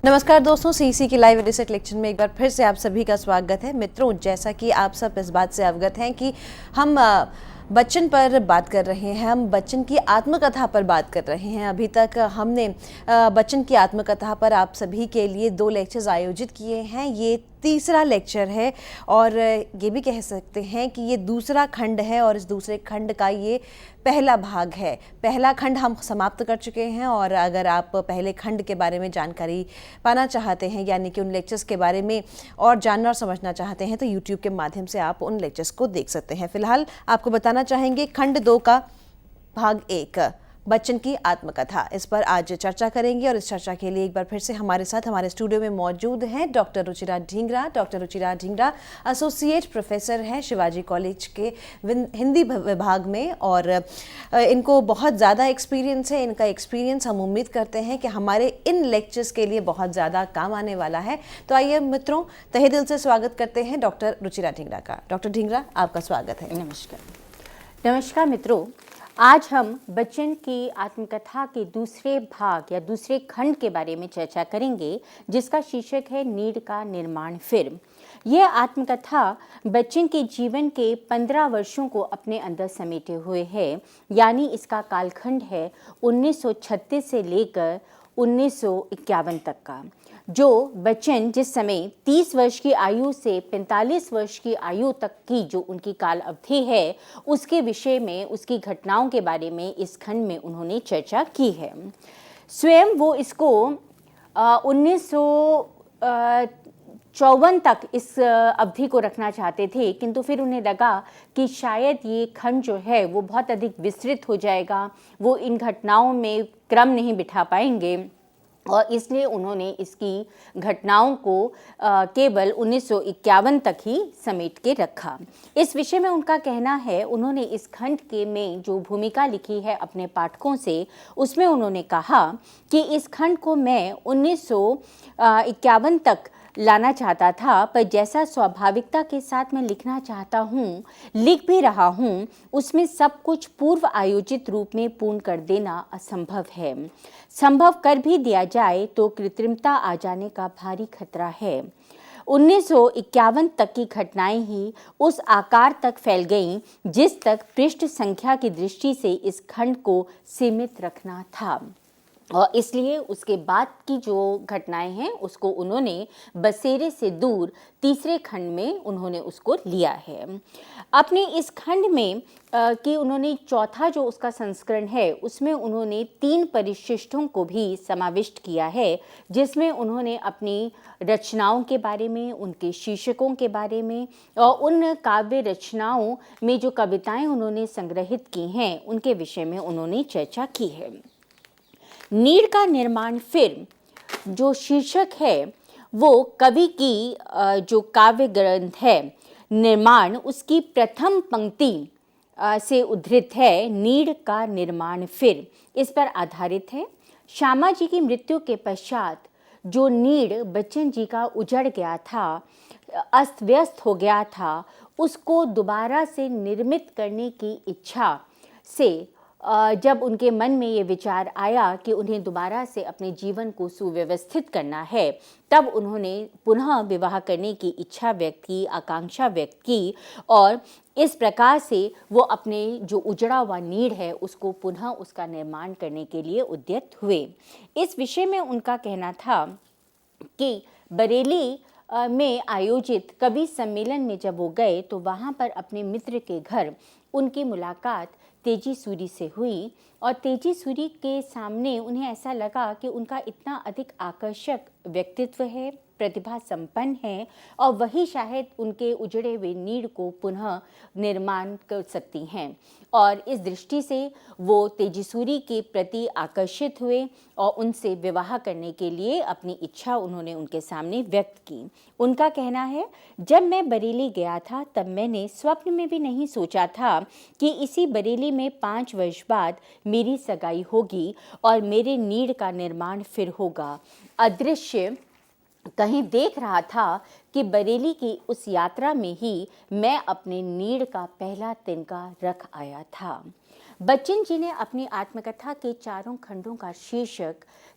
नमस्कार दोस्तों, सीसी की लाइव रिसर्च लेक्चर में एक बार फिर से आप सभी का स्वागत है। मित्रों, जैसा कि आप सब इस बात से अवगत हैं कि हम बच्चन पर बात कर रहे हैं, हम बच्चन की आत्मकथा पर बात कर रहे हैं। अभी तक हमने बच्चन की आत्मकथा पर आप सभी के लिए 2 लेक्चर्स आयोजित किए हैं। ये तीसरा लेक्चर है और ये भी कह सकते हैं कि ये दूसरा खंड है और इस दूसरे खंड का ये पहला भाग है। पहला खंड हम समाप्त कर चुके हैं और अगर आप पहले खंड के बारे में जानकारी पाना चाहते हैं, यानी कि उन लेक्चर्स के बारे में और जानना और समझना चाहते हैं, तो यूट्यूब के माध्यम से आप उन लेक्चर्स को देख सकते हैं। फिलहाल आपको बताना चाहेंगे खंड 2 का भाग 1 बच्चन की आत्मकथा, इस पर आज चर्चा करेंगे। और इस चर्चा के लिए एक बार फिर से हमारे साथ हमारे स्टूडियो में मौजूद हैं doctor Ruchira Dhingra. Doctor Ruchira Dhingra associate professor हैं शिवाजी कॉलेज के हिंदी विभाग में और इनको बहुत ज़्यादा एक्सपीरियंस है। इनका एक्सपीरियंस हम उम्मीद करते हैं कि हमारे इन लेक्चर्स के लिए बहुत ज़्यादा काम आने वाला है। तो आइए मित्रों, तहे दिल से स्वागत करते हैं डॉक्टर रुचिरा ढींगरा का। डॉक्टर ढींगरा, आपका स्वागत है। नमस्कार मित्रों, आज हम बच्चन की आत्मकथा के दूसरे भाग या दूसरे खंड के बारे में चर्चा करेंगे, जिसका शीर्षक है नीड़ का निर्माण फिर। यह आत्मकथा बच्चन के जीवन के 15 वर्षों को अपने अंदर समेटे हुए है, यानी इसका कालखंड है 1936 से लेकर 1951 तक का। जो बच्चन जिस समय 30 वर्ष की आयु से 45 वर्ष की आयु तक की जो उनकी काल अवधि है, उसके विषय में, उसकी घटनाओं के बारे में इस खंड में उन्होंने चर्चा की है। स्वयं वो इसको 1954 तक इस अवधि को रखना चाहते थे, किंतु फिर उन्हें लगा कि शायद ये खंड जो है वो बहुत अधिक विस्तृत हो जाएगा, वो इन घटनाओं में क्रम नहीं बिठा पाएंगे, और इसलिए उन्होंने इसकी घटनाओं को केवल 1951 तक ही समेट के रखा। इस विषय में उनका कहना है, उन्होंने इस खंड के में जो भूमिका लिखी है अपने पाठकों से, उसमें उन्होंने कहा कि इस खंड को मैं 1951 तक लाना चाहता था, पर जैसा स्वाभाविकता के साथ मैं लिखना चाहता हूँ, लिख भी रहा हूँ, उसमें सब कुछ पूर्व आयोजित रूप में पूर्ण कर देना असंभव है। संभव कर भी दिया जाए तो कृत्रिमता आ जाने का भारी खतरा है। 1951 तक की घटनाएं ही उस आकार तक फैल गईं जिस तक पृष्ठ संख्या की दृष्टि से इस खंड को सीमित रखना था, और इसलिए उसके बाद की जो घटनाएं हैं उसको उन्होंने बसेरे से दूर तीसरे खंड में उन्होंने उसको लिया है। अपने इस खंड में कि उन्होंने चौथा जो उसका संस्करण है, उसमें उन्होंने 3 परिशिष्टों को भी समाविष्ट किया है, जिसमें उन्होंने अपनी रचनाओं के बारे में, उनके शीर्षकों के बारे में और उन काव्य रचनाओं में जो कविताएं उन्होंने संग्रहित की हैं, उनके विषय में उन्होंने चर्चा की है। नीड़ का निर्माण फिर जो शीर्षक है, वो कवि की जो काव्य ग्रंथ है निर्माण, उसकी प्रथम पंक्ति से उद्धृत है। नीड़ का निर्माण फिर इस पर आधारित है। श्यामा जी की मृत्यु के पश्चात जो नीड़ बच्चन जी का उजड़ गया था, अस्त व्यस्त हो गया था, उसको दोबारा से निर्मित करने की इच्छा से जब उनके मन में ये विचार आया कि उन्हें दोबारा से अपने जीवन को सुव्यवस्थित करना है, तब उन्होंने पुनः विवाह करने की इच्छा व्यक्त की, आकांक्षा व्यक्त की, और इस प्रकार से वो अपने जो उजड़ा हुआ नीड़ है उसको पुनः उसका निर्माण करने के लिए उद्यत हुए। इस विषय में उनका कहना था कि बरेली में आयोजित कवि सम्मेलन में जब वो गए तो वहाँ पर अपने मित्र के घर उनकी मुलाकात तेजी सूरी से हुई, और तेजी सूरी के सामने उन्हें ऐसा लगा कि उनका इतना अधिक आकर्षक व्यक्तित्व है, प्रतिभा संपन्न है, और वही शायद उनके उजड़े हुए नीड़ को पुनः निर्माण कर सकती हैं। और इस दृष्टि से वो तेजी सूरी के प्रति आकर्षित हुए और उनसे विवाह करने के लिए अपनी इच्छा उन्होंने उनके सामने व्यक्त की। उनका कहना है, जब मैं बरेली गया था तब मैंने स्वप्न में भी नहीं सोचा था कि इसी बरेली में 5 वर्ष बाद मेरी सगाई होगी और मेरे नीड़ का निर्माण फिर होगा। अदृश्य कहीं देख रहा था कि बरेली की उस यात्रा में ही मैं अपने नीड़ का पहला तिनका रख आया था। बच्चन जी ने अपनी आत्मकथा के चारों खंडों का शीर्षक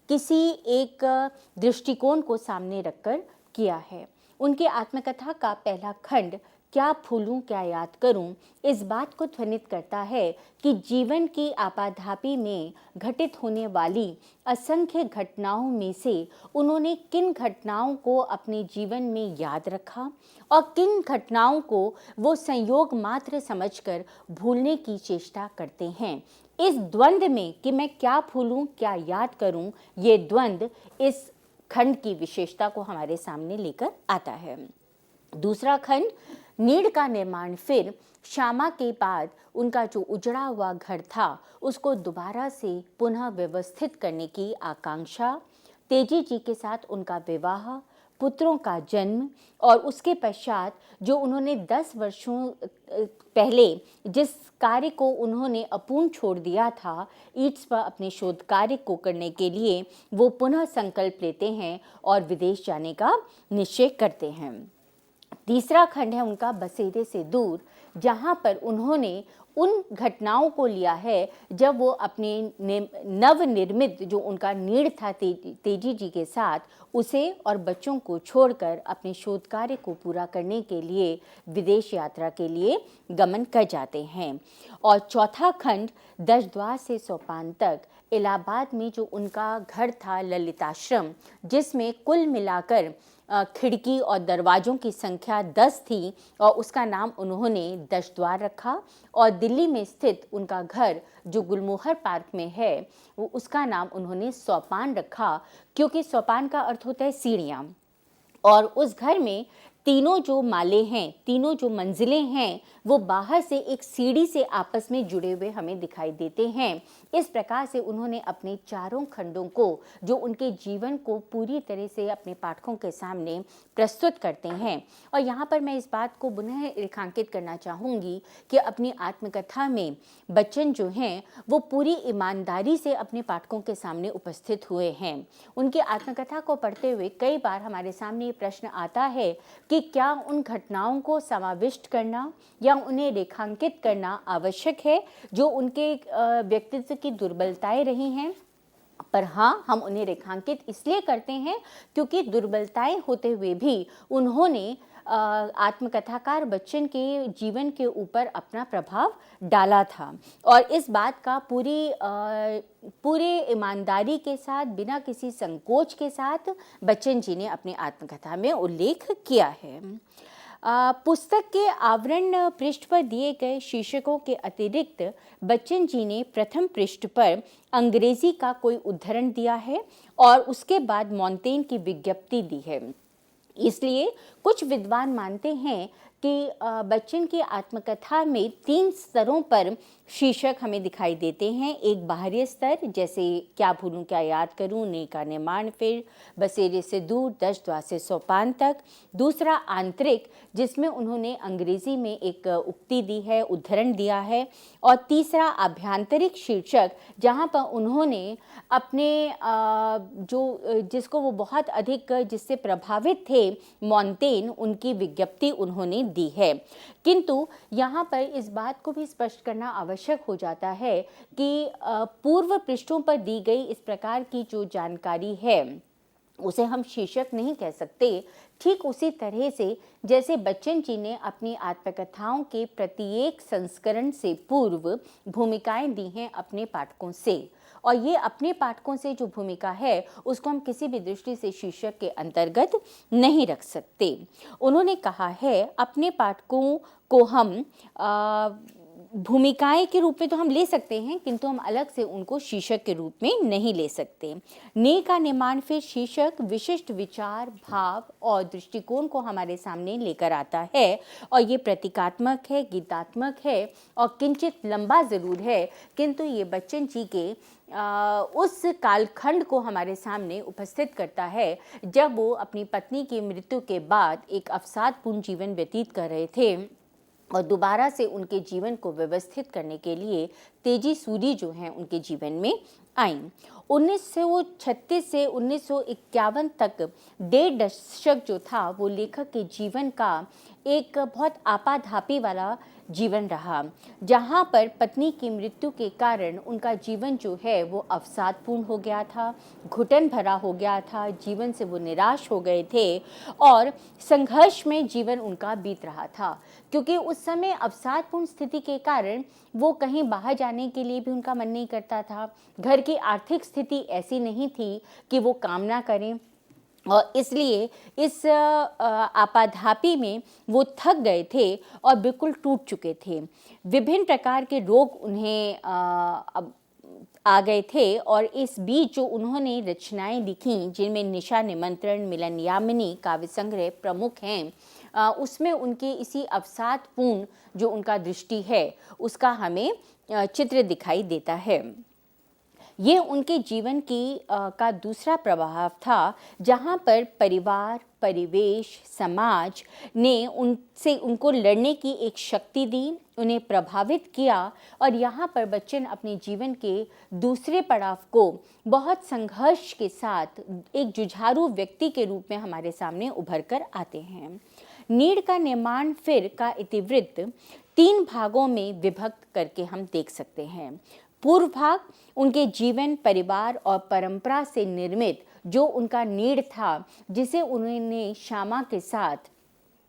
किसी एक दृष्टिकोण को सामने रखकर किया है। उनकी आत्मकथा का पहला खंड क्या भूलूं क्या याद करूं इस बात को ध्वनित करता है कि जीवन की आपाधापी में घटित होने वाली असंख्य घटनाओं में से उन्होंने किन घटनाओं को अपने जीवन में याद रखा और किन घटनाओं को वो संयोग मात्र समझकर भूलने की चेष्टा करते हैं। इस द्वंद्व में कि मैं क्या भूलूं क्या याद करूं, ये द्वंद्व इस खंड की विशेषता को हमारे सामने लेकर आता है। दूसरा खंड नीड़ का निर्माण। फिर श्यामा के बाद उनका जो उजड़ा हुआ घर था उसको दोबारा से पुनः व्यवस्थित करने की आकांक्षा, तेजी जी के साथ उनका विवाह, पुत्रों का जन्म और उसके पश्चात जो उन्होंने 10 वर्षों पहले जिस कार्य को उन्होंने अपूर्ण छोड़ दिया था, ईट्स पर अपने शोध कार्य को करने के लिए वो पुनः संकल्प लेते हैं और विदेश जाने का निश्चय करते हैं। तीसरा खंड है उनका बसेरे से दूर, जहाँ पर उन्होंने उन घटनाओं को लिया है जब वो अपने नवनिर्मित जो उनका नीड़ था तेजी जी के साथ, उसे और बच्चों को छोड़कर अपने शोध कार्य को पूरा करने के लिए विदेश यात्रा के लिए गमन कर जाते हैं। और चौथा खंड दशद्वार से सोपान तक, इलाहाबाद में जो उनका घर था ललिताश्रम, जिसमें कुल मिलाकर खिड़की और दरवाज़ों की संख्या 10 थी और उसका नाम उन्होंने दशद्वार रखा। और दिल्ली में स्थित उनका घर जो गुलमोहर पार्क में है वो उसका नाम उन्होंने सोपान रखा, क्योंकि सोपान का अर्थ होता है सीढ़ियाँ। और उस घर में तीनों जो माले हैं, तीनों जो मंजिलें हैं, वो बाहर से एक सीढ़ी से आपस में जुड़े हुए हमें दिखाई देते हैं। इस प्रकार से उन्होंने अपने चारों खंडों को जो उनके जीवन को पूरी तरह से अपने पाठकों के सामने प्रस्तुत करते हैं। और यहाँ पर मैं इस बात को पुनः रेखांकित करना चाहूँगी कि अपनी आत्मकथा में बच्चन जो हैं वो पूरी ईमानदारी से अपने पाठकों के सामने उपस्थित हुए हैं। उनकी आत्मकथा को पढ़ते हुए कई बार हमारे सामने ये प्रश्न आता है कि क्या उन घटनाओं को समाविष्ट करना या उन्हें रेखांकित करना आवश्यक है जो उनके व्यक्तित्व की दुर्बलताएं रही हैं। पर हाँ, हम उन्हें रेखांकित इसलिए करते हैं क्योंकि दुर्बलताएं होते हुए भी उन्होंने आत्मकथाकार बच्चन के जीवन के ऊपर अपना प्रभाव डाला था। और इस बात का पूरे ईमानदारी के साथ, बिना किसी संकोच के साथ बच्चन जी ने अपनी आत्मकथा में उल्लेख किया है। पुस्तक के आवरण पृष्ठ पर दिए गए शीर्षकों के अतिरिक्त बच्चन जी ने प्रथम पृष्ठ पर अंग्रेजी का कोई उद्धरण दिया है और उसके बाद मॉन्टेन की विज्ञप्ति दी है। इसलिए कुछ विद्वान मानते हैं कि बच्चन की आत्मकथा में 3 स्तरों पर शीर्षक हमें दिखाई देते हैं। एक बाहरी स्तर, जैसे क्या भूलूं क्या याद करूं, नीड़ का निर्माण, फिर बसेरे से दूर, दशद्वार से सोपान तक। दूसरा आंतरिक, जिसमें उन्होंने अंग्रेजी में एक उक्ति दी है, उद्धरण दिया है। और तीसरा आभ्यंतरिक शीर्षक, जहाँ पर उन्होंने अपने जिसको वो बहुत अधिक जिससे प्रभावित थे, मॉन्टेन, उनकी विज्ञप्ति उन्होंने दी है। किंतु यहाँ पर इस बात को भी स्पष्ट करना आवश्यक हो जाता है कि पूर्व पृष्ठों पर दी गई इस प्रकार की जो जानकारी है उसे हम शीर्षक नहीं कह सकते। ठीक उसी तरह से जैसे बच्चन जी ने अपनी आत्मकथाओं के प्रत्येक संस्करण से पूर्व भूमिकाएं दी हैं अपने पाठकों से, और ये अपने पाठकों से जो भूमिका है उसको हम किसी भी दृष्टि से शीर्षक के अंतर्गत नहीं रख सकते। उन्होंने कहा है अपने पाठकों को हम भूमिकाएं के रूप में तो हम ले सकते हैं, किंतु हम अलग से उनको शीर्षक के रूप में नहीं ले सकते। नीड़ का निर्माण फिर शीर्षक विशिष्ट विचार, भाव और दृष्टिकोण को हमारे सामने लेकर आता है, और ये प्रतीकात्मक है, गीतात्मक है और किंचित लंबा ज़रूर है, किंतु ये बच्चन जी के उस कालखंड को हमारे सामने उपस्थित करता है जब वो अपनी पत्नी की मृत्यु के बाद एक अवसादपूर्ण जीवन व्यतीत कर रहे थे और दोबारा से उनके जीवन को व्यवस्थित करने के लिए तेजी सूरी जो हैं उनके जीवन में आई। 1936 से 1951 तक 1.5 दशक जो था वो लेखक के जीवन का एक बहुत आपाधापी वाला जीवन रहा, जहाँ पर पत्नी की मृत्यु के कारण उनका जीवन जो है वो अवसादपूर्ण हो गया था, घुटन भरा हो गया था, जीवन से वो निराश हो गए थे और संघर्ष में जीवन उनका बीत रहा था, क्योंकि उस समय अवसादपूर्ण स्थिति के कारण वो कहीं बाहर जाने के लिए भी उनका मन नहीं करता था। घर की आर्थिक स्थिति ऐसी नहीं थी कि वो काम ना करें और इसलिए इस आपाधापी में वो थक गए थे और बिल्कुल टूट चुके थे। विभिन्न प्रकार के रोग उन्हें आ गए थे और इस बीच जो उन्होंने रचनाएं लिखी, जिनमें निशा निमंत्रण, मिलन यामिनी काव्य संग्रह प्रमुख हैं, उसमें उनके इसी अवसादपूर्ण जो उनका दृष्टि है उसका हमें चित्र दिखाई देता है। ये उनके जीवन की का दूसरा प्रभाव था, जहाँ पर परिवार, परिवेश, समाज ने उनको लड़ने की एक शक्ति दी, उन्हें प्रभावित किया और यहाँ पर बच्चन अपने जीवन के दूसरे पड़ाव को बहुत संघर्ष के साथ एक जुझारू व्यक्ति के रूप में हमारे सामने उभर कर आते हैं। नीड़ का निर्माण फिर का इतिवृत्त 3 भागों में विभक्त करके हम देख सकते हैं। पूर्व भाग उनके जीवन, परिवार और परंपरा से निर्मित जो उनका नीड़ था, जिसे उन्होंने श्यामा के साथ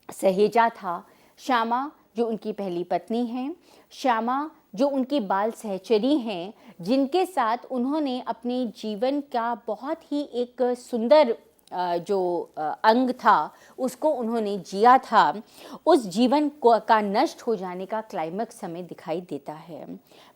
सहेजा था। श्यामा जो उनकी पहली पत्नी हैं, श्यामा जो उनकी बाल सहचरी हैं, जिनके साथ उन्होंने अपने जीवन का बहुत ही एक सुंदर जो अंग था उसको उन्होंने जिया था, उस जीवन का नष्ट हो जाने का क्लाइमैक्स हमें दिखाई देता है।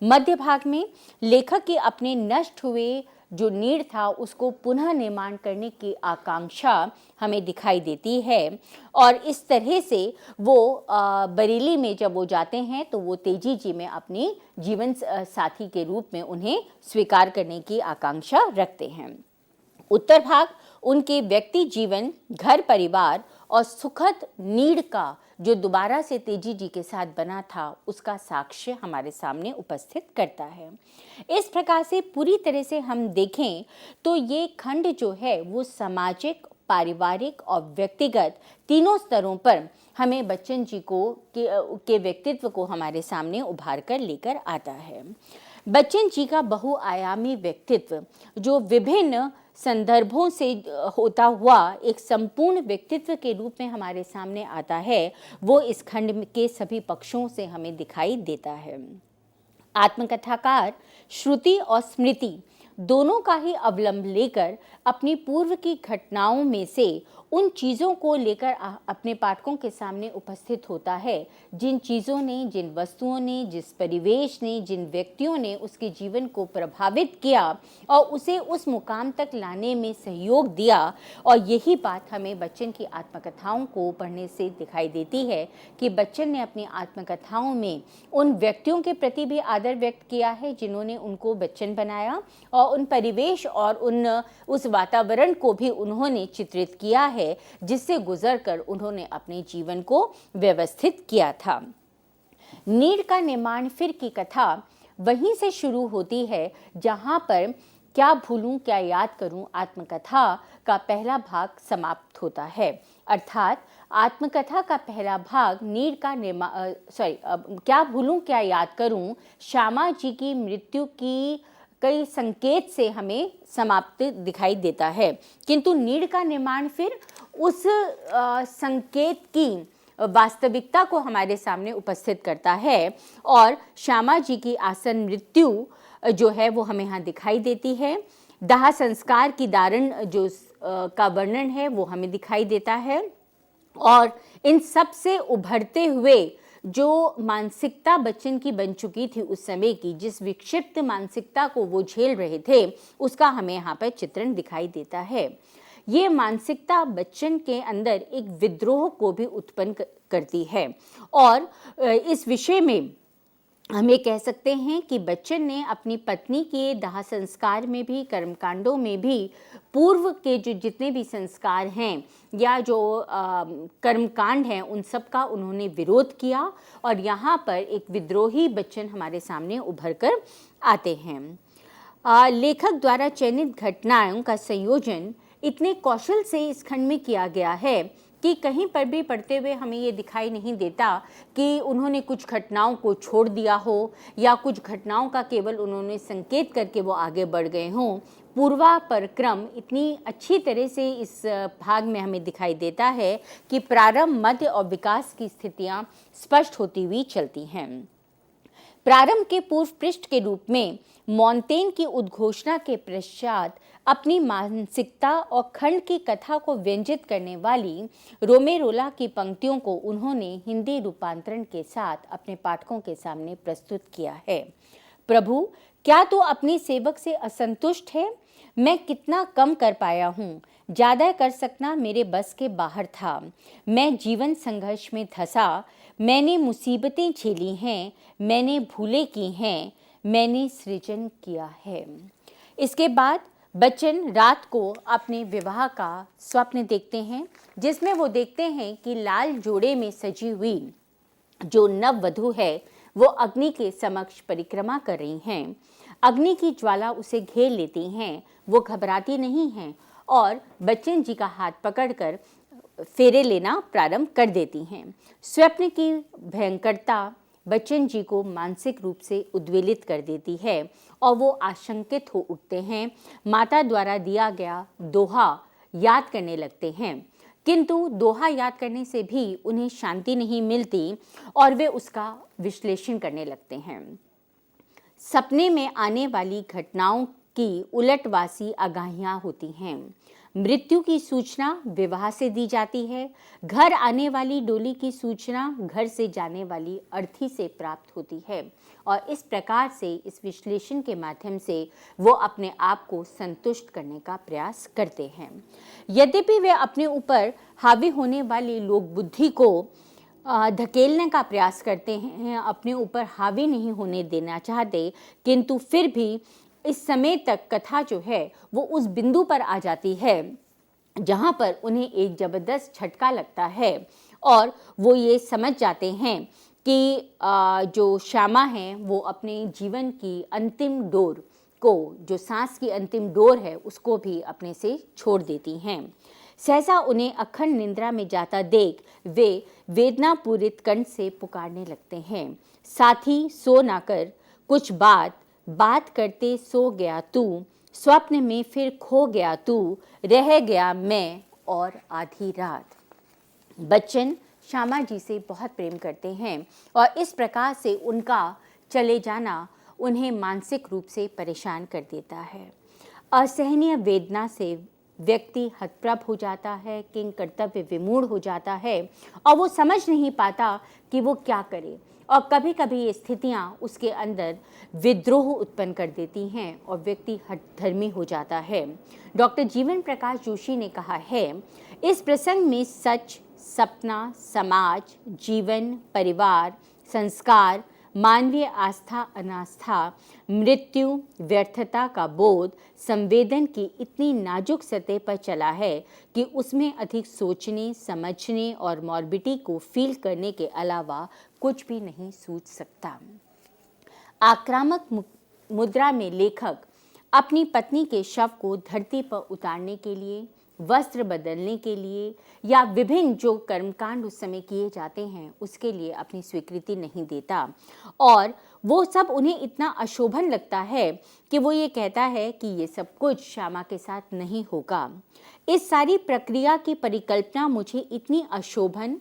मध्य भाग में लेखक के अपने नष्ट हुए जो नीड़ था उसको पुनः निर्माण करने की आकांक्षा हमें दिखाई देती है और इस तरह से वो बरेली में जब वो जाते हैं तो वो तेजी जी में अपनी जीवन साथी के रूप में उन्हें स्वीकार करने की आकांक्षा रखते हैं। उत्तर भाग उनके व्यक्ति जीवन, घर परिवार और सुखद नीड़ का जो दोबारा से तेजी जी के साथ बना था उसका साक्ष्य हमारे सामने उपस्थित करता है। इस प्रकार से पूरी तरह से हम देखें तो ये खंड जो है वो सामाजिक, पारिवारिक और व्यक्तिगत तीनों स्तरों पर हमें बच्चन जी के व्यक्तित्व को हमारे सामने उभार कर लेकर आता है। बच्चन जी का बहुआयामी व्यक्तित्व जो विभिन्न संदर्भों से होता हुआ एक संपूर्ण व्यक्तित्व के रूप में हमारे सामने आता है, वो इस खंड के सभी पक्षों से हमें दिखाई देता है। आत्मकथाकार श्रुति और स्मृति दोनों का ही अवलंब लेकर अपनी पूर्व की घटनाओं में से उन चीज़ों को लेकर अपने पाठकों के सामने उपस्थित होता है, जिन चीज़ों ने, जिन वस्तुओं ने, जिस परिवेश ने, जिन व्यक्तियों ने उसके जीवन को प्रभावित किया और उसे उस मुकाम तक लाने में सहयोग दिया। और यही बात हमें बच्चन की आत्मकथाओं को पढ़ने से दिखाई देती है कि बच्चन ने अपनी आत्मकथाओं में उन व्यक्तियों के प्रति भी आदर व्यक्त किया है जिन्होंने उनको बच्चन बनाया और उन परिवेश और उस वातावरण को भी उन्होंने चित्रित किया है जिससे गुजरकर उन्होंने अपने जीवन को व्यवस्थित किया था। नीड़ का निर्माण फिर की कथा वहीं से शुरू होती है जहां पर क्या भूलूं क्या याद करूं आत्मकथा का पहला भाग समाप्त होता है। अर्थात आत्मकथा का पहला भाग नीड़ का निर्माण क्या भूलूं क्या याद करूं श्यामा जी की मृत्यु की कई संकेत से हमें समाप्त दिखाई देता है, किंतु नीड़ का निर्माण फिर उस संकेत की वास्तविकता को हमारे सामने उपस्थित करता है और श्यामा जी की आसन मृत्यु जो है वो हमें यहाँ दिखाई देती है। दाह संस्कार की दारुण जो का वर्णन है वो हमें दिखाई देता है और इन सब से उभरते हुए जो मानसिकता बच्चन की बन चुकी थी उस समय की, जिस विक्षिप्त मानसिकता को वो झेल रहे थे उसका हमें यहाँ पर चित्रण दिखाई देता है। ये मानसिकता बच्चन के अंदर एक विद्रोह को भी उत्पन्न करती है और इस विषय में हम ये कह सकते हैं कि बच्चन ने अपनी पत्नी के दाह संस्कार में भी, कर्मकांडों में भी पूर्व के जो जितने भी संस्कार हैं या जो कर्मकांड हैं उन सब का उन्होंने विरोध किया और यहाँ पर एक विद्रोही बच्चन हमारे सामने उभर कर आते हैं। लेखक द्वारा चयनित घटनाओं का संयोजन इतने कौशल से इस खंड में किया गया है कि कहीं पर भी पढ़ते हुए हमें ये दिखाई नहीं देता कि उन्होंने कुछ घटनाओं को छोड़ दिया हो या कुछ घटनाओं का केवल उन्होंने संकेत करके वो आगे बढ़ गए हों। पूर्वापर क्रम इतनी अच्छी तरह से इस भाग में हमें दिखाई देता है कि प्रारंभ, मध्य और विकास की स्थितियां स्पष्ट होती हुई चलती हैं। प्रारंभ के पूर्व पृष्ठ के रूप में मॉन्टेन की उद्घोषणा के पश्चात अपनी मानसिकता और खंड की कथा को व्यंजित करने वाली रोमेरोला की पंक्तियों को उन्होंने हिंदी रूपांतरण के साथ अपने पाठकों के सामने प्रस्तुत किया है। प्रभु, क्या तू अपने सेवक से असंतुष्ट है? मैं कितना कम कर पाया हूँ। ज़्यादा कर सकना मेरे बस के बाहर था। मैं जीवन संघर्ष में धंसा। मैंने मुसीबतें झेली हैं, मैंने भूलें की हैं, मैंने सृजन किया है। इसके बाद बच्चन रात को अपने विवाह का स्वप्न देखते हैं, जिसमें वो देखते हैं कि लाल जोड़े में सजी हुई जो नववधू है वो अग्नि के समक्ष परिक्रमा कर रही हैं। अग्नि की ज्वाला उसे घेर लेती हैं। वो घबराती नहीं हैं और बच्चन जी का हाथ पकड़कर फेरे लेना प्रारंभ कर देती हैं। स्वप्न की भयंकरता बच्चन जी को मानसिक रूप से उद्वेलित कर देती है और वो आशंकित हो उठते हैं। माता द्वारा दिया गया दोहा याद करने लगते हैं, किंतु दोहा याद करने से भी उन्हें शांति नहीं मिलती और वे उसका विश्लेषण करने लगते हैं। सपने में आने वाली घटनाओं की उलटवासी आगाहियां होती हैं। मृत्यु की सूचना विवाह से दी जाती है। घर आने वाली डोली की सूचना घर से जाने वाली अर्थी से प्राप्त होती है और इस प्रकार से इस विश्लेषण के माध्यम से वो अपने आप को संतुष्ट करने का प्रयास करते हैं। यद्यपि वे अपने ऊपर हावी होने वाली लोक बुद्धि को धकेलने का प्रयास करते हैं, अपने ऊपर हावी नहीं होने देना चाहते, किंतु फिर भी इस समय तक कथा जो है वो उस बिंदु पर आ जाती है जहाँ पर उन्हें एक जबरदस्त झटका लगता है और वो ये समझ जाते हैं कि जो श्यामा है वो अपने जीवन की अंतिम डोर को, जो सांस की अंतिम डोर है, उसको भी अपने से छोड़ देती हैं। सहसा उन्हें अखंड निंद्रा में जाता देख वे वेदनापूरित कंठ से पुकारने लगते हैं, साथी सो ना कर, कुछ बात करते सो गया तू, स्वप्न में फिर खो गया तू, रह गया मैं और आधी रात। बच्चन श्यामा जी से बहुत प्रेम करते हैं और इस प्रकार से उनका चले जाना उन्हें मानसिक रूप से परेशान कर देता है। असहनीय वेदना से व्यक्ति हतप्रभ हो जाता है, किंग कर्तव्य विमूढ़ हो जाता है और वो समझ नहीं पाता कि वो क्या करे और कभी कभी ये स्थितियाँ उसके अंदर विद्रोह उत्पन्न कर देती हैं और व्यक्ति हठधर्मी हो जाता है। डॉक्टर जीवन प्रकाश जोशी ने कहा है, इस प्रसंग में सच, सपना, समाज, जीवन, परिवार, संस्कार, मानवीय आस्था अनास्था, मृत्यु, व्यर्थता का बोध, संवेदन की इतनी नाजुक सतह पर चला है कि उसमें अधिक सोचने, समझने और मॉर्बिटी को फील करने के अलावा कुछ भी नहीं सूझ सकता। आक्रामक मुद्रा में लेखक अपनी पत्नी के शव को धरती पर उतारने के लिए, वस्त्र बदलने के लिए या विभिन्न जो कर्मकांड उस समय किए जाते हैं उसके लिए अपनी स्वीकृति नहीं देता और वो सब उन्हें इतना अशोभन लगता है कि वो ये कहता है कि ये सब कुछ श्यामा के साथ नहीं होगा। इस सारी प्रक्रिया की परिकल्पना मुझे इतनी अशोभन,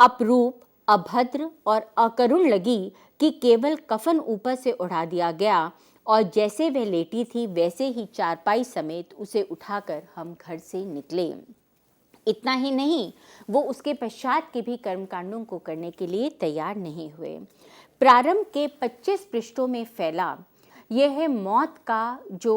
अपरूप, अभद्र और अकरुण लगी कि केवल कफन ऊपर से उड़ा दिया गया और जैसे वह लेटी थी वैसे ही चारपाई समेत उसे उठाकर हम घर से निकले। इतना ही नहीं, वो उसके पश्चात के भी कर्मकांडों को करने के लिए तैयार नहीं हुए। प्रारंभ के 25 पृष्ठों में फैला यह है मौत का जो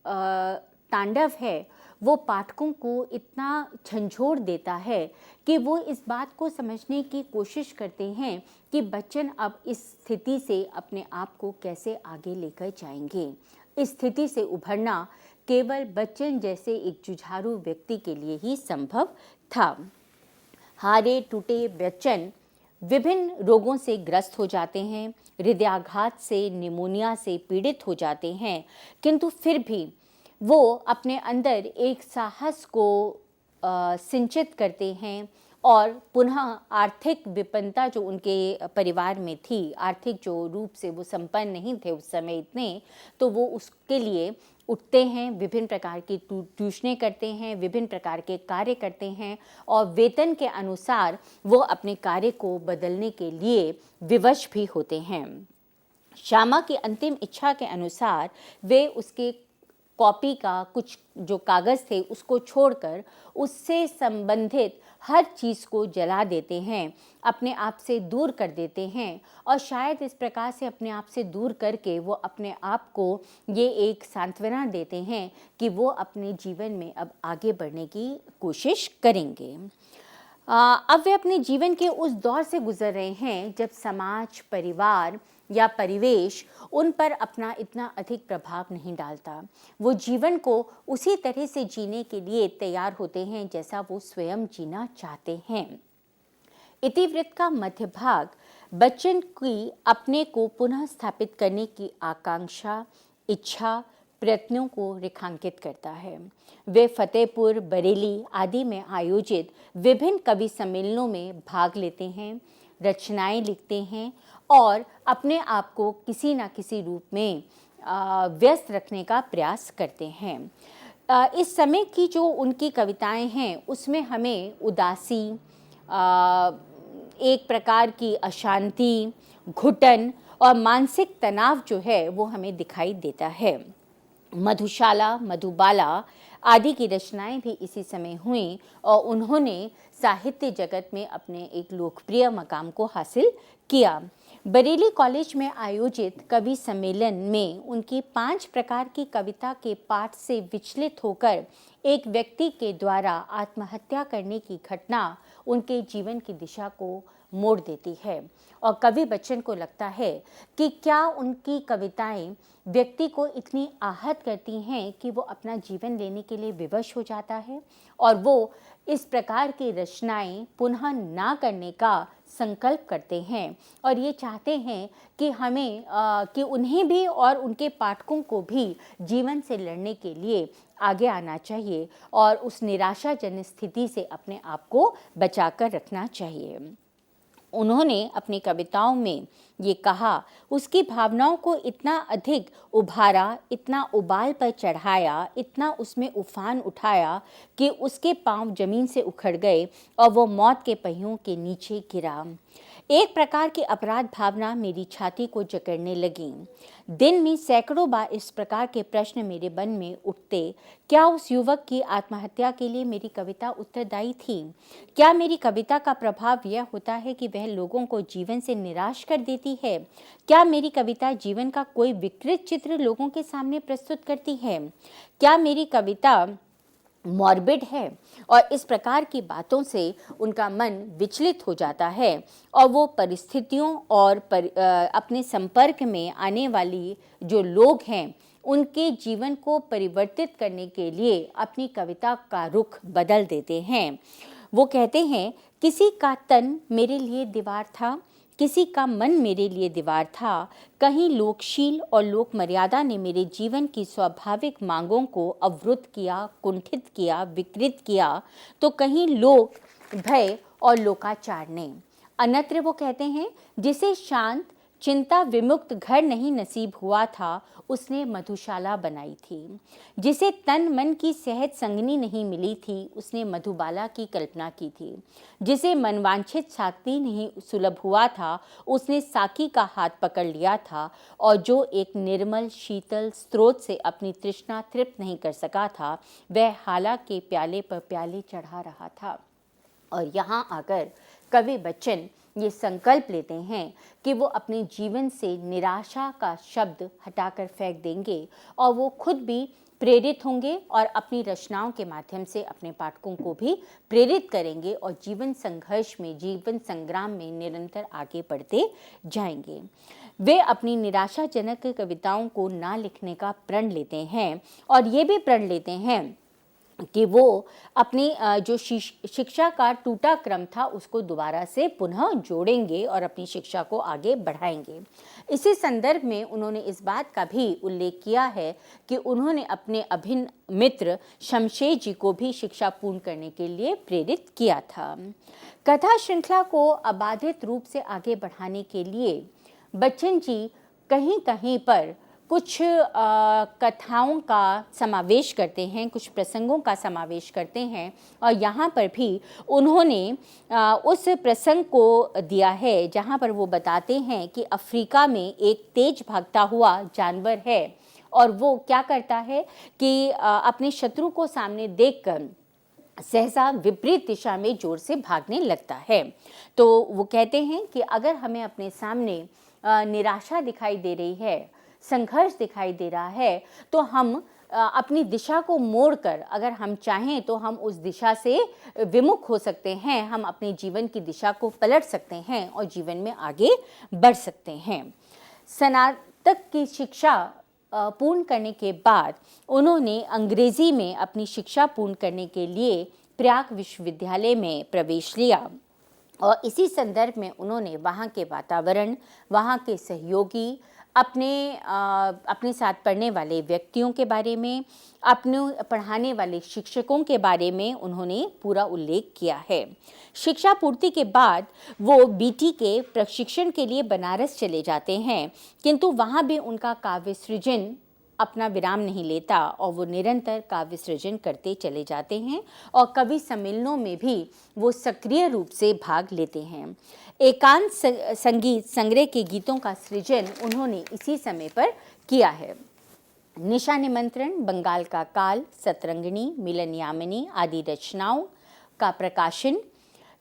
तांडव है वो पाठकों को इतना झंझोड़ देता है कि वो इस बात को समझने की कोशिश करते हैं कि बच्चन अब इस स्थिति से अपने आप को कैसे आगे लेकर जाएंगे। इस स्थिति से उभरना केवल बच्चन जैसे एक जुझारू व्यक्ति के लिए ही संभव था। हारे टूटे बच्चन विभिन्न रोगों से ग्रस्त हो जाते हैं, हृदयाघात से, निमोनिया से पीड़ित हो जाते हैं, किंतु फिर भी वो अपने अंदर एक साहस को सिंचित करते हैं और पुनः आर्थिक विपन्नता जो उनके परिवार में थी, आर्थिक जो रूप से वो संपन्न नहीं थे उस समय इतने, तो वो उसके लिए उठते हैं, विभिन्न प्रकार की ट्यूशनें करते हैं, विभिन्न प्रकार के कार्य करते हैं और वेतन के अनुसार वो अपने कार्य को बदलने के लिए विवश भी होते हैं। श्यामा की अंतिम इच्छा के अनुसार वे उसके कॉपी का कुछ जो कागज़ थे उसको छोड़कर उससे संबंधित हर चीज़ को जला देते हैं, अपने आप से दूर कर देते हैं और शायद इस प्रकार से अपने आप से दूर करके वो अपने आप को ये एक सांत्वना देते हैं कि वो अपने जीवन में अब आगे बढ़ने की कोशिश करेंगे। अब वे अपने जीवन के उस दौर से गुजर रहे हैं जब समाज, परिवार या परिवेश उन पर अपना इतना अधिक प्रभाव नहीं डालता। वो जीवन को उसी तरह से जीने के लिए तैयार होते हैं जैसा वो स्वयं जीना चाहते हैं। इतिवृत्त का मध्य भाग बच्चन की अपने को पुनः स्थापित करने की आकांक्षा, इच्छा, प्रयत्नों को रेखांकित करता है। वे फतेहपुर, बरेली आदि में आयोजित विभिन्न कवि सम्मेलनों में भाग लेते हैं, रचनाएं लिखते हैं और अपने आप को किसी न किसी रूप में व्यस्त रखने का प्रयास करते हैं। इस समय की जो उनकी कविताएं हैं उसमें हमें उदासी, एक प्रकार की अशांति, घुटन और मानसिक तनाव जो है वो हमें दिखाई देता है। मधुशाला, मधुबाला आदि की रचनाएं भी इसी समय हुई और उन्होंने साहित्य जगत में अपने एक लोकप्रिय मकाम को हासिल किया। बरेली कॉलेज में आयोजित कवि सम्मेलन में उनकी 5 प्रकार की कविता के पाठ से विचलित होकर एक व्यक्ति के द्वारा आत्महत्या करने की घटना उनके जीवन की दिशा को मोड़ देती है और कवि बच्चन को लगता है कि क्या उनकी कविताएं व्यक्ति को इतनी आहत करती हैं कि वो अपना जीवन लेने के लिए विवश हो जाता है और वो इस प्रकार की रचनाएं पुनः ना करने का संकल्प करते हैं और ये चाहते हैं कि हमें कि उन्हें भी और उनके पाठकों को भी जीवन से लड़ने के लिए आगे आना चाहिए और उस निराशाजनक स्थिति से अपने आप को बचाकर रखना चाहिए। उन्होंने अपनी कविताओं में ये कहा, उसकी भावनाओं को इतना अधिक उभारा, इतना उबाल पर चढ़ाया, इतना उसमें उफान उठाया कि उसके पांव जमीन से उखड़ गए और वो मौत के पहियों के नीचे गिरा। एक प्रकार की अपराध भावना मेरी छाती को जकड़ने लगी। दिन में सैकड़ों बार इस प्रकार के प्रश्न मेरे मन में उठते, क्या उस युवक की आत्महत्या के लिए मेरी कविता उत्तरदायी थी? क्या मेरी कविता का प्रभाव यह होता है कि वह लोगों को जीवन से निराश कर देती है? क्या मेरी कविता जीवन का कोई विकृत चित्र लोगों के सामने प्रस्तुत करती है? क्या मेरी कविता मॉर्बिड है? और इस प्रकार की बातों से उनका मन विचलित हो जाता है और वो परिस्थितियों और अपने संपर्क में आने वाली जो लोग हैं उनके जीवन को परिवर्तित करने के लिए अपनी कविता का रुख बदल देते हैं। वो कहते हैं, किसी का तन मेरे लिए दीवार था, किसी का मन मेरे लिए दीवार था। कहीं लोकशील और लोक मर्यादा ने मेरे जीवन की स्वाभाविक मांगों को अवरुद्ध किया, कुंठित किया, विकृत किया, तो कहीं लोक भय और लोकाचार ने। अन्यत्र वो कहते हैं, जिसे शांत चिंता विमुक्त घर नहीं नसीब हुआ था, उसने मधुशाला बनाई थी। जिसे तन मन की सेहत संगनी नहीं मिली थी, उसने मधुबाला की कल्पना की थी। जिसे मनवांछित साथी नहीं सुलभ हुआ था, उसने साकी का हाथ पकड़ लिया था और जो एक निर्मल शीतल स्रोत से अपनी तृष्णा तृप्त नहीं कर सका था, वह हाला के प्याले पर प्याले चढ़ा रहा था। और यहाँ आकर कवि बच्चन ये संकल्प लेते हैं कि वो अपने जीवन से निराशा का शब्द हटाकर फेंक देंगे और वो खुद भी प्रेरित होंगे और अपनी रचनाओं के माध्यम से अपने पाठकों को भी प्रेरित करेंगे और जीवन संघर्ष में, जीवन संग्राम में निरंतर आगे बढ़ते जाएंगे। वे अपनी निराशाजनक कविताओं को ना लिखने का प्रण लेते हैं और ये भी प्रण लेते हैं कि वो अपनी जो शिक्षा का टूटा क्रम था उसको दोबारा से पुनः जोड़ेंगे और अपनी शिक्षा को आगे बढ़ाएंगे। इसी संदर्भ में उन्होंने इस बात का भी उल्लेख किया है कि उन्होंने अपने अभिन्न मित्र शमशेर जी को भी शिक्षा पूर्ण करने के लिए प्रेरित किया था। कथा श्रृंखला को अबाधित रूप से आगे बढ़ाने के लिए बच्चन जी कहीं कहीं पर कुछ कथाओं का समावेश करते हैं, कुछ प्रसंगों का समावेश करते हैं और यहाँ पर भी उन्होंने उस प्रसंग को दिया है जहाँ पर वो बताते हैं कि अफ्रीका में एक तेज भागता हुआ जानवर है और वो क्या करता है कि अपने शत्रु को सामने देखकर सहसा विपरीत दिशा में जोर से भागने लगता है। तो वो कहते हैं कि अगर हमें अपने सामने निराशा दिखाई दे रही है, संघर्ष दिखाई दे रहा है, तो हम अपनी दिशा को मोड़कर अगर हम चाहें तो हम उस दिशा से विमुख हो सकते हैं, हम अपने जीवन की दिशा को पलट सकते हैं और जीवन में आगे बढ़ सकते हैं। स्नातक की शिक्षा पूर्ण करने के बाद उन्होंने अंग्रेजी में अपनी शिक्षा पूर्ण करने के लिए प्रयाग विश्वविद्यालय में प्रवेश लिया और इसी संदर्भ में उन्होंने वहाँ के वातावरण, वहाँ के सहयोगी, अपने साथ पढ़ने वाले व्यक्तियों के बारे में, अपने पढ़ाने वाले शिक्षकों के बारे में उन्होंने पूरा उल्लेख किया है। शिक्षा पूर्ति के बाद वो बीटी के प्रशिक्षण के लिए बनारस चले जाते हैं, किंतु वहाँ भी उनका काव्य सृजन अपना विराम नहीं लेता और वो निरंतर काव्य सृजन करते चले जाते हैं और कवि सम्मेलनों में भी वो सक्रिय रूप से भाग लेते हैं। एकांत संगीत संग्रह के गीतों का सृजन उन्होंने इसी समय पर किया है। निशा निमंत्रण, बंगाल का काल, सतरंगिणी, मिलन यामिनी आदि रचनाओं का प्रकाशन,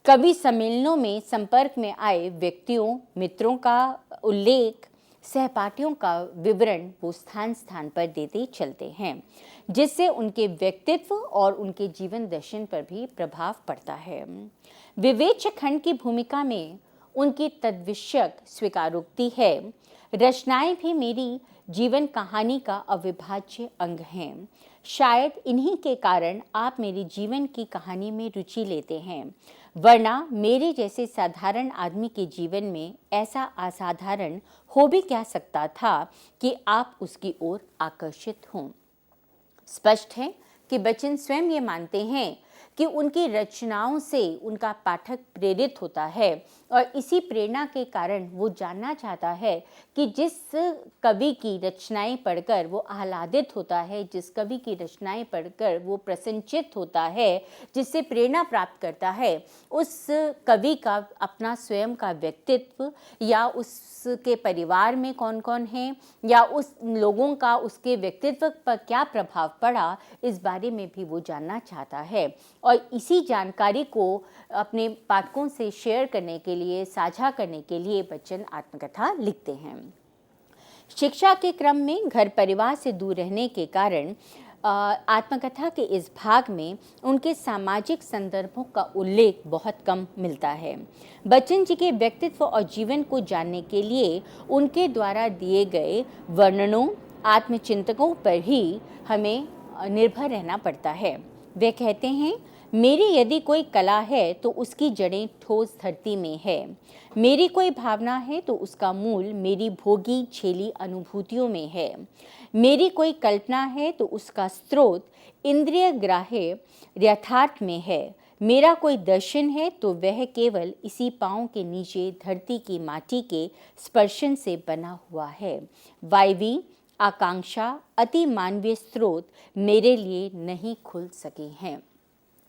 कवि सम्मेलनों में संपर्क में आए व्यक्तियों, मित्रों का उल्लेख, सहपाठियों का विवरण वो स्थान स्थान पर देते चलते हैं, जिससे उनके व्यक्तित्व और उनके जीवन दर्शन पर भी प्रभाव पड़ता है। विवेचक खंड की भूमिका में उनकी तद्विषयक स्वीकारोक्ति है, रचनाएं भी मेरी जीवन कहानी का अविभाज्य अंग हैं। शायद इन्हीं के कारण आप मेरे जीवन की कहानी में रुचि लेते हैं, वरना मेरे जैसे साधारण आदमी के जीवन में ऐसा असाधारण हो भी क्या सकता था कि आप उसकी ओर आकर्षित हों। स्पष्ट है कि बच्चन स्वयं ये मानते हैं कि उनकी रचनाओं से उनका पाठक प्रेरित होता है और इसी प्रेरणा के कारण वो जानना चाहता है कि जिस कवि की रचनाएं पढ़कर वो आह्लादित होता है, जिस कवि की रचनाएं पढ़कर वो प्रसन्नचित्त होता है, जिससे प्रेरणा प्राप्त करता है, उस कवि का अपना स्वयं का व्यक्तित्व या उसके परिवार में कौन कौन है या उस लोगों का उसके व्यक्तित्व पर क्या प्रभाव पड़ा, इस बारे में भी वो जानना चाहता है और इसी जानकारी को अपने पाठकों से शेयर करने के लिए, साझा करने के लिए बच्चन आत्मकथा लिखते हैं। शिक्षा के क्रम में घर परिवार से दूर रहने के कारण आत्मकथा के इस भाग में उनके सामाजिक संदर्भों का उल्लेख बहुत कम मिलता है। बच्चन जी के व्यक्तित्व और जीवन को जानने के लिए उनके द्वारा दिए गए वर्णनों, आत्मचिंतकों पर ही हमें निर्भर रहना पड़ता है। वे कहते हैं, मेरी यदि कोई कला है तो उसकी जड़ें ठोस धरती में है, मेरी कोई भावना है तो उसका मूल मेरी भोगी झेली अनुभूतियों में है, मेरी कोई कल्पना है तो उसका स्रोत इंद्रिय ग्राह्य यथार्थ में है, मेरा कोई दर्शन है तो वह केवल इसी पाँव के नीचे धरती की माटी के स्पर्शन से बना हुआ है। वायवी आकांक्षा अति मानवीय स्रोत मेरे लिए नहीं खुल सके हैं।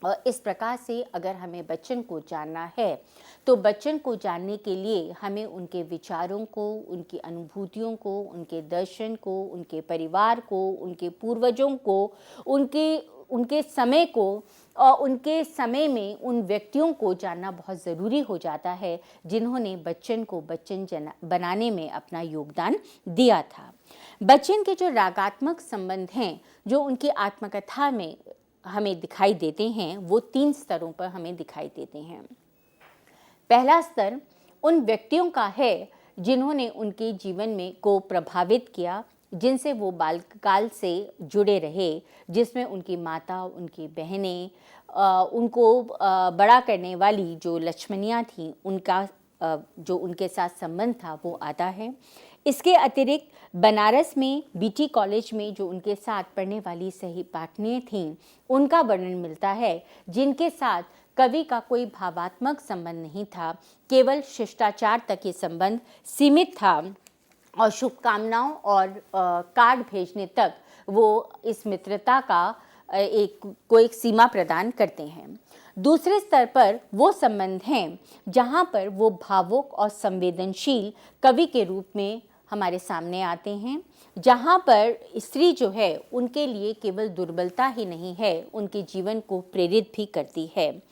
और इस प्रकार से अगर हमें बच्चन को जानना है तो बच्चन को जानने के लिए हमें उनके विचारों को, उनकी अनुभूतियों को, उनके दर्शन को, उनके परिवार को, उनके पूर्वजों को, उनके समय को और उनके समय में उन व्यक्तियों को जानना बहुत ज़रूरी हो जाता है जिन्होंने बच्चन को बच्चन बनाने में अपना योगदान दिया था। बच्चन के जो रागात्मक संबंध हैं जो उनकी आत्मकथा में हमें दिखाई देते हैं वो 3 स्तरों पर हमें दिखाई देते हैं। पहला स्तर उन व्यक्तियों का है जिन्होंने उनके जीवन में को प्रभावित किया, जिनसे वो बालकाल से जुड़े रहे, जिसमें उनकी माता, उनकी बहनें, उनको बड़ा करने वाली जो लक्ष्मणियाँ थीं, उनका जो उनके साथ संबंध था वो आता है। इसके अतिरिक्त बनारस में बीटी कॉलेज में जो उनके साथ पढ़ने वाली सहपाठिनियाँ थीं, उनका वर्णन मिलता है, जिनके साथ कवि का कोई भावात्मक संबंध नहीं था, केवल शिष्टाचार तक ये संबंध सीमित था और शुभकामनाओं और कार्ड भेजने तक वो इस मित्रता का एक सीमा प्रदान करते हैं। दूसरे स्तर पर वो संबंध हैं जहाँ पर वो भावुक और संवेदनशील कवि के रूप में हमारे सामने आते हैं, जहाँ पर स्त्री जो है उनके लिए केवल दुर्बलता ही नहीं है, उनके जीवन को प्रेरित भी करती है।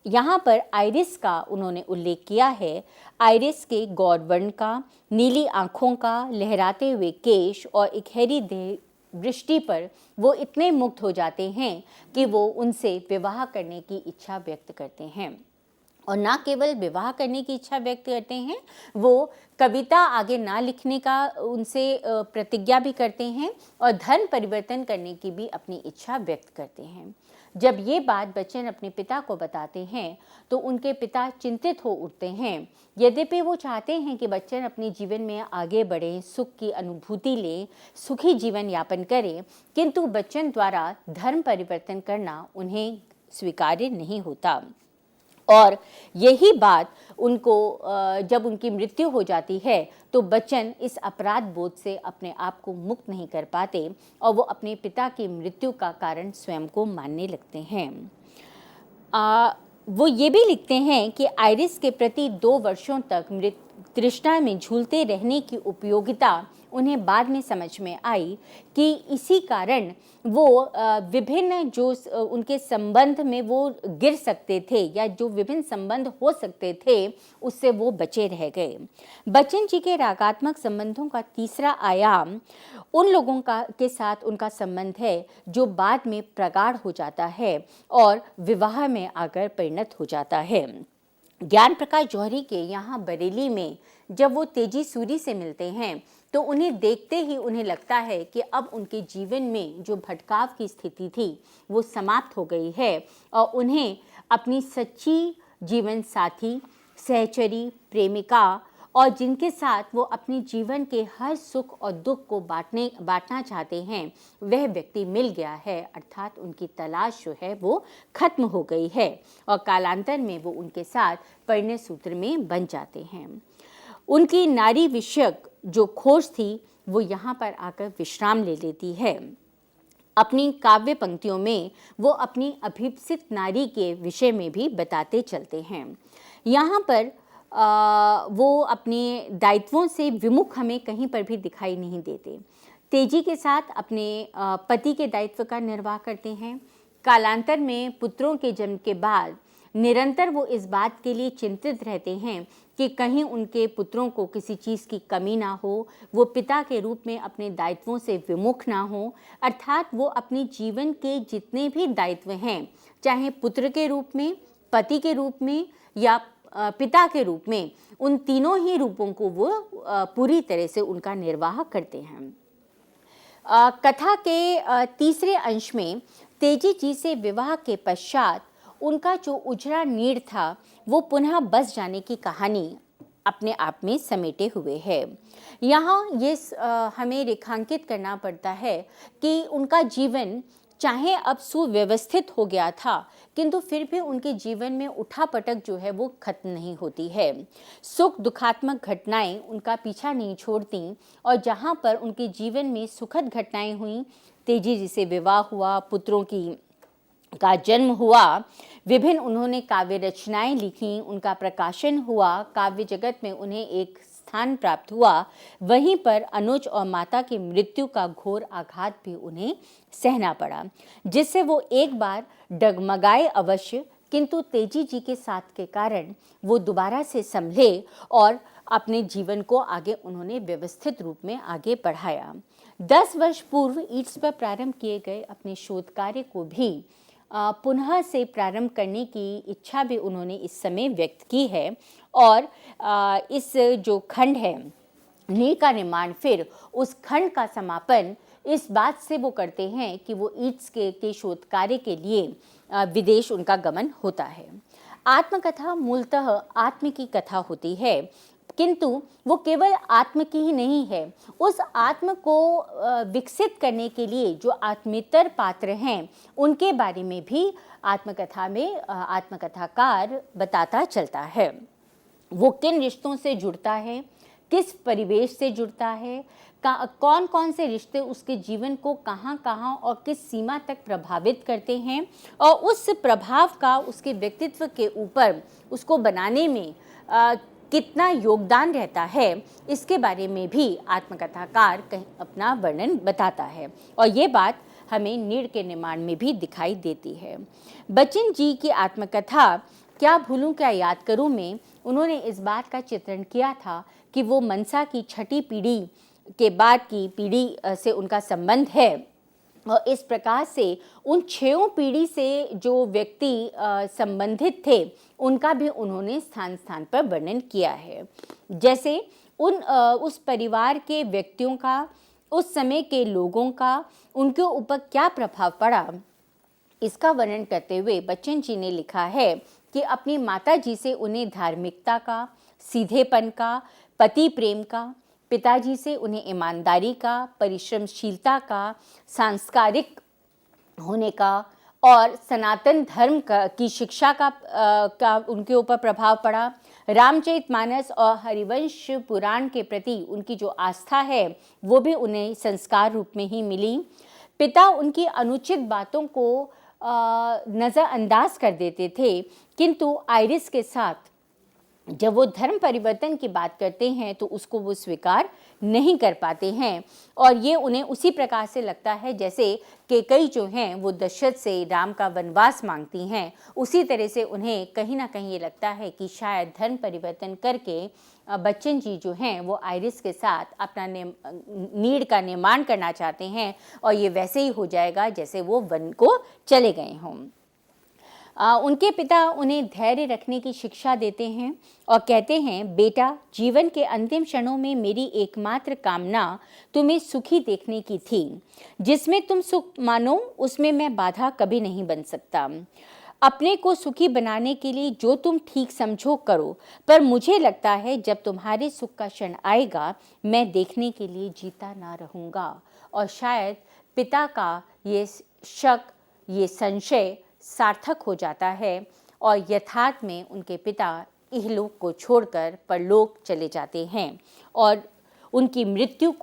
यहाँ पर आइरिस का उन्होंने उल्लेख किया है। आइरिस के गौरवर्ण का, नीली आँखों का, लहराते हुए केश और इकहरी देह दृष्टि पर वो इतने मुग्ध हो जाते हैं कि वो उनसे विवाह करने की इच्छा व्यक्त करते हैं। और ना केवल विवाह करने की इच्छा व्यक्त करते हैं, वो कविता आगे ना लिखने का उनसे प्रतिज्ञा भी करते हैं और धर्म परिवर्तन करने की भी अपनी इच्छा व्यक्त करते हैं। जब ये बात बच्चन अपने पिता को बताते हैं तो उनके पिता चिंतित हो उठते हैं। यद्यपि वो चाहते हैं कि बच्चन अपने जीवन में आगे बढ़ें, सुख की अनुभूति लें, सुखी जीवन यापन करें, किंतु बच्चन द्वारा धर्म परिवर्तन करना उन्हें स्वीकार्य नहीं होता। और यही बात उनको जब उनकी मृत्यु हो जाती है तो बच्चन इस अपराध बोध से अपने आप को मुक्त नहीं कर पाते और वो अपने पिता की मृत्यु का कारण स्वयं को मानने लगते हैं। वो ये भी लिखते हैं कि आइरिस के प्रति 2 वर्षों तक तृष्णा में झूलते रहने की उपयोगिता उन्हें बाद में समझ में आई कि इसी कारण वो विभिन्न जो उनके संबंध में वो गिर सकते थे या जो विभिन्न संबंध हो सकते थे उससे वो बचे रह गए। बच्चन जी के रागात्मक संबंधों का तीसरा आयाम उन लोगों के साथ उनका संबंध है जो बाद में प्रगाढ़ हो जाता है और विवाह में आकर परिणत हो जाता है। ज्ञान प्रकाश जौहरी के यहाँ बरेली में जब वो तेजी सूरी से मिलते हैं तो उन्हें देखते ही उन्हें लगता है कि अब उनके जीवन में जो भटकाव की स्थिति थी वो समाप्त हो गई है और उन्हें अपनी सच्ची जीवन साथी, सहचरी, प्रेमिका और जिनके साथ वो अपने जीवन के हर सुख और दुख को बांटना चाहते हैं वह व्यक्ति मिल गया है, अर्थात उनकी तलाश जो है वो खत्म हो गई है और कालांतर में वो उनके साथ परिणय सूत्र में बन जाते हैं। उनकी नारी विषयक जो खोज थी वो यहाँ पर आकर विश्राम ले लेती है। अपनी काव्य पंक्तियों में वो अपनी अभिप्सित नारी के विषय में भी बताते चलते हैं। यहाँ पर वो अपने दायित्वों से विमुख हमें कहीं पर भी दिखाई नहीं देते। तेजी के साथ अपने पति के दायित्व का निर्वाह करते हैं। कालांतर में पुत्रों के जन्म के बाद निरंतर वो इस बात के लिए चिंतित रहते हैं कि कहीं उनके पुत्रों को किसी चीज़ की कमी ना हो, वो पिता के रूप में अपने दायित्वों से विमुख ना हो, अर्थात वो अपने जीवन के जितने भी दायित्व हैं, चाहे पुत्र के रूप में, पति के रूप में या पिता के रूप में, उन तीनों ही रूपों को वो पूरी तरह से उनका निर्वाह करते हैं। कथा के तीसरे अंश में तेजी जी से विवाह के पश्चात उनका जो उजड़ा नीड़ था वो पुनः बस जाने की कहानी अपने आप में समेटे हुए है। यहाँ ये हमें रेखांकित करना पड़ता है कि उनका जीवन चाहे अब सुव्यवस्थित हो गया था किंतु फिर भी उनके जीवन में उठापटक जो है वो खत्म नहीं होती है। सुख दुखात्मक घटनाएं उनका पीछा नहीं छोड़ती और जहाँ पर उनके जीवन में सुखद घटनाएं हुई, तेजी जी से विवाह हुआ, पुत्रों का जन्म हुआ, विभिन्न उन्होंने काव्य रचनाएं लिखी, उनका प्रकाशन हुआ, काव्य जगत में उन्हें एक स्थान प्राप्त हुआ, वहीं पर अनुज और माता की मृत्यु का घोर आघात भी उन्हें सहना पड़ा, जिससे वो एक बार डगमगाए अवश्य किंतु तेजी जी के साथ के कारण वो दोबारा से संभले और अपने जीवन को आगे उन्होंने व्यवस्थित रूप में आगे बढ़ाया। 10 वर्ष पूर्व ईट्स पर प्रारंभ किए गए अपने शोध कार्य को भी पुनः से प्रारंभ करने की इच्छा भी उन्होंने इस समय व्यक्त की है और इस जो खंड है नींव का निर्माण, फिर उस खंड का समापन इस बात से वो करते हैं कि वो ईट्स के शोध कार्य के लिए विदेश उनका गमन होता है। आत्मकथा मूलतः आत्म की कथा होती है, किंतु वो केवल आत्म की ही नहीं है। उस आत्म को विकसित करने के लिए जो आत्मेतर पात्र हैं उनके बारे में भी आत्मकथा में आत्मकथाकार बताता चलता है। वो किन रिश्तों से जुड़ता है, किस परिवेश से जुड़ता है, कौन कौन से रिश्ते उसके जीवन को कहाँ कहाँ और किस सीमा तक प्रभावित करते हैं, और उस प्रभाव का उसके व्यक्तित्व के ऊपर उसको बनाने में कितना योगदान रहता है, इसके बारे में भी आत्मकथाकार अपना वर्णन बताता है। और ये बात हमें नीड़ के निर्माण में भी दिखाई देती है। बच्चन जी की आत्मकथा क्या भूलूं क्या याद करूं में उन्होंने इस बात का चित्रण किया था कि वो मनसा की छठी पीढ़ी के बाद की पीढ़ी से उनका संबंध है, और इस प्रकार से उन 6 पीढ़ी से जो व्यक्ति संबंधित थे उनका भी उन्होंने स्थान स्थान पर वर्णन किया है। जैसे उस परिवार के व्यक्तियों का, उस समय के लोगों का उनके ऊपर क्या प्रभाव पड़ा, इसका वर्णन करते हुए बच्चन जी ने लिखा है कि अपनी माता जी से उन्हें धार्मिकता का, सीधेपन का, पति प्रेम का, पिताजी से उन्हें ईमानदारी का, परिश्रमशीलता का, सांस्कारिक होने का और सनातन धर्म की शिक्षा का उनके ऊपर प्रभाव पड़ा। रामचरितमानस और हरिवंश पुराण के प्रति उनकी जो आस्था है वो भी उन्हें संस्कार रूप में ही मिली। पिता उनकी अनुचित बातों को नज़रअंदाज कर देते थे, किंतु आइरिस के साथ जब वो धर्म परिवर्तन की बात करते हैं तो उसको वो स्वीकार नहीं कर पाते हैं, और ये उन्हें उसी प्रकार से लगता है जैसे कि कई जो हैं वो दशरथ से राम का वनवास मांगती हैं। उसी तरह से उन्हें कहीं ना कहीं ये लगता है कि शायद धर्म परिवर्तन करके बच्चन जी जो हैं वो आइरिस के साथ अपना नीड़ का निर्माण करना चाहते हैं, और ये वैसे ही हो जाएगा जैसे वो वन को चले गए हों। उनके पिता उन्हें धैर्य रखने की शिक्षा देते हैं और कहते हैं, बेटा, जीवन के अंतिम क्षणों में मेरी एकमात्र कामना तुम्हें सुखी देखने की थी। जिसमें तुम सुख मानो उसमें मैं बाधा कभी नहीं बन सकता। अपने को सुखी बनाने के लिए जो तुम ठीक समझो करो, पर मुझे लगता है जब तुम्हारे सुख का क्षण आएगा मैं देखने के लिए जीता ना रहूँगा। और शायद पिता का ये शक, ये संशय सार्थक हो जाता है और यथार्थ में उनके पिता इहलोक को छोड़कर परलोक चले जाते हैं, और उनकी मृत्यु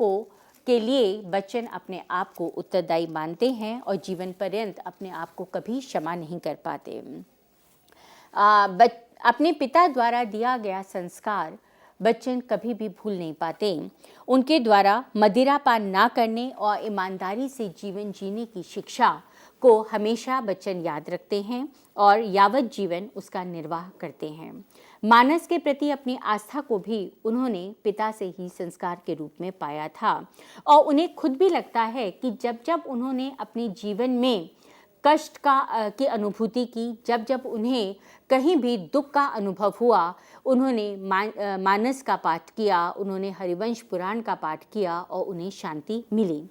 के लिए बच्चन अपने आप को उत्तरदायी मानते हैं और जीवन पर्यंत अपने आप को कभी क्षमा नहीं कर पाते। अपने पिता द्वारा दिया गया संस्कार बच्चन कभी भी भूल नहीं पाते। उनके द्वारा मदिरापान ना करने और ईमानदारी से जीवन जीने की शिक्षा को हमेशा बच्चन याद रखते हैं और यावत जीवन उसका निर्वाह करते हैं। मानस के प्रति अपनी आस्था को भी उन्होंने पिता से ही संस्कार के रूप में पाया था, और उन्हें खुद भी लगता है कि जब जब उन्होंने अपने जीवन में कष्ट की अनुभूति की, जब जब उन्हें कहीं भी दुख का अनुभव हुआ, उन्होंने मानस का पाठ किया, उन्होंने हरिवंश पुराण का पाठ किया और उन्हें शांति मिली।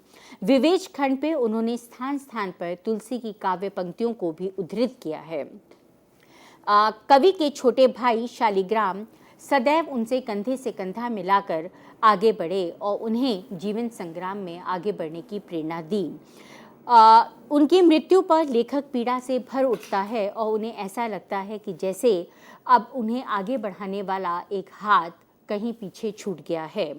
विवेच खंड पे उन्होंने स्थान स्थान पर तुलसी की काव्य पंक्तियों को भी उद्धृत किया है। कवि के छोटे भाई शालिग्राम सदैव उनसे कंधे से कंधा मिलाकर आगे बढ़े और उन्हें जीवन संग्राम में आगे बढ़ने की प्रेरणा दी। उनकी मृत्यु पर लेखक पीड़ा से भर उठता है और उन्हें ऐसा लगता है कि जैसे अब उन्हें आगे बढ़ाने वाला एक हाथ कहीं पीछे छूट गया है।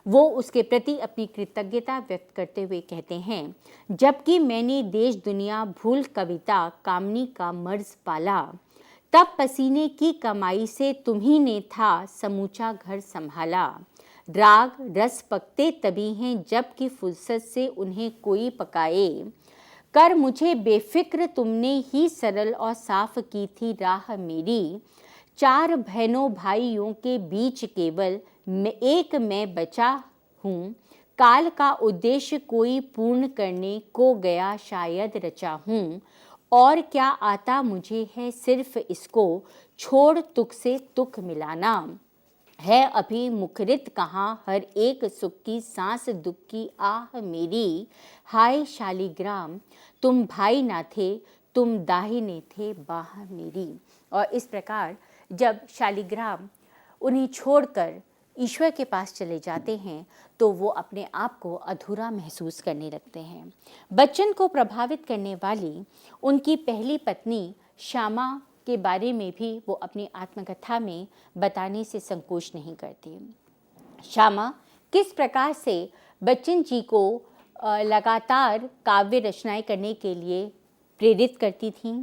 वो उसके प्रति अपनी कृतज्ञता व्यक्त करते हुए कहते हैं, जबकि मैंने देश दुनिया भूल कविता कामनी का मर्ज पाला, तब पसीने की कमाई से तुम्ही ने था समूचा घर संभाला। राग रस पकते तभी हैं जबकि फुर्सत से उन्हें कोई पकाए। कर मुझे बेफिक्र तुमने ही सरल और साफ की थी राह मेरी। 4 बहनों भाइयों के बीच केवल एक मैं बचा हूँ। काल का उद्देश्य कोई पूर्ण करने को गया शायद रचा हूँ। और क्या आता मुझे है सिर्फ इसको छोड़ तुक से तुक मिलाना। है अभी मुखरित कहाँ, हर एक सुख की सांस दुख की आह मेरी। हाय शालिग्राम तुम भाई ना थे, तुम दाहिने थे बाह मेरी। और इस प्रकार जब शालिग्राम उन्हें छोड़कर ईश्वर के पास चले जाते हैं तो वो अपने आप को अधूरा महसूस करने लगते हैं। बच्चन को प्रभावित करने वाली उनकी पहली पत्नी श्यामा के बारे में भी वो अपनी आत्मकथा में बताने से संकोच नहीं करती। श्यामा किस प्रकार से बच्चन जी को लगातार काव्य रचनाएं करने के लिए प्रेरित करती थीं।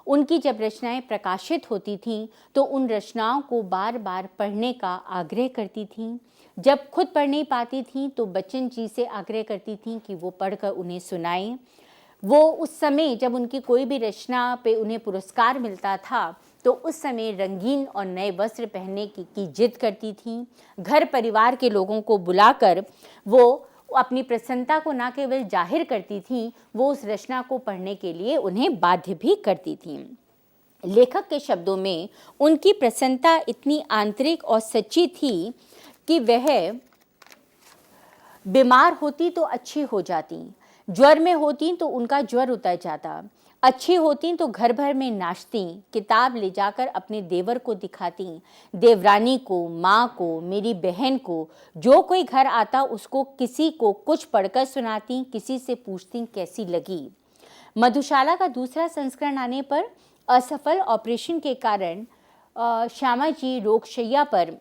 उनकी जब रचनाएं प्रकाशित होती थीं तो उन रचनाओं को बार बार पढ़ने का आग्रह करती थीं। जब खुद पढ़ नहीं पाती थीं तो बच्चन जी से आग्रह करती थीं कि वो पढ़कर उन्हें सुनाएं। वो उस समय जब उनकी कोई भी रचना पे उन्हें पुरस्कार मिलता था तो उस समय रंगीन और नए वस्त्र पहनने की जिद करती थीं। घर परिवार के लोगों को बुलाकर वो अपनी प्रसन्नता को न केवल जाहिर करती थीं, वो उस रचना को पढ़ने के लिए उन्हें बाध्य भी करती थीं। लेखक के शब्दों में उनकी प्रसन्नता इतनी आंतरिक और सच्ची थी कि वह बीमार होती तो अच्छी हो जाती, ज्वर में होती तो उनका ज्वर उतर जाता, अच्छी होती तो घर भर में नाचती, किताब ले जाकर अपने देवर को दिखाती, देवरानी को, माँ को, मेरी बहन को, जो कोई घर आता उसको किसी को कुछ पढ़कर सुनाती, किसी से पूछती कैसी लगी। मधुशाला का दूसरा संस्करण आने पर असफल ऑपरेशन के कारण श्यामा जी रोगशैया पर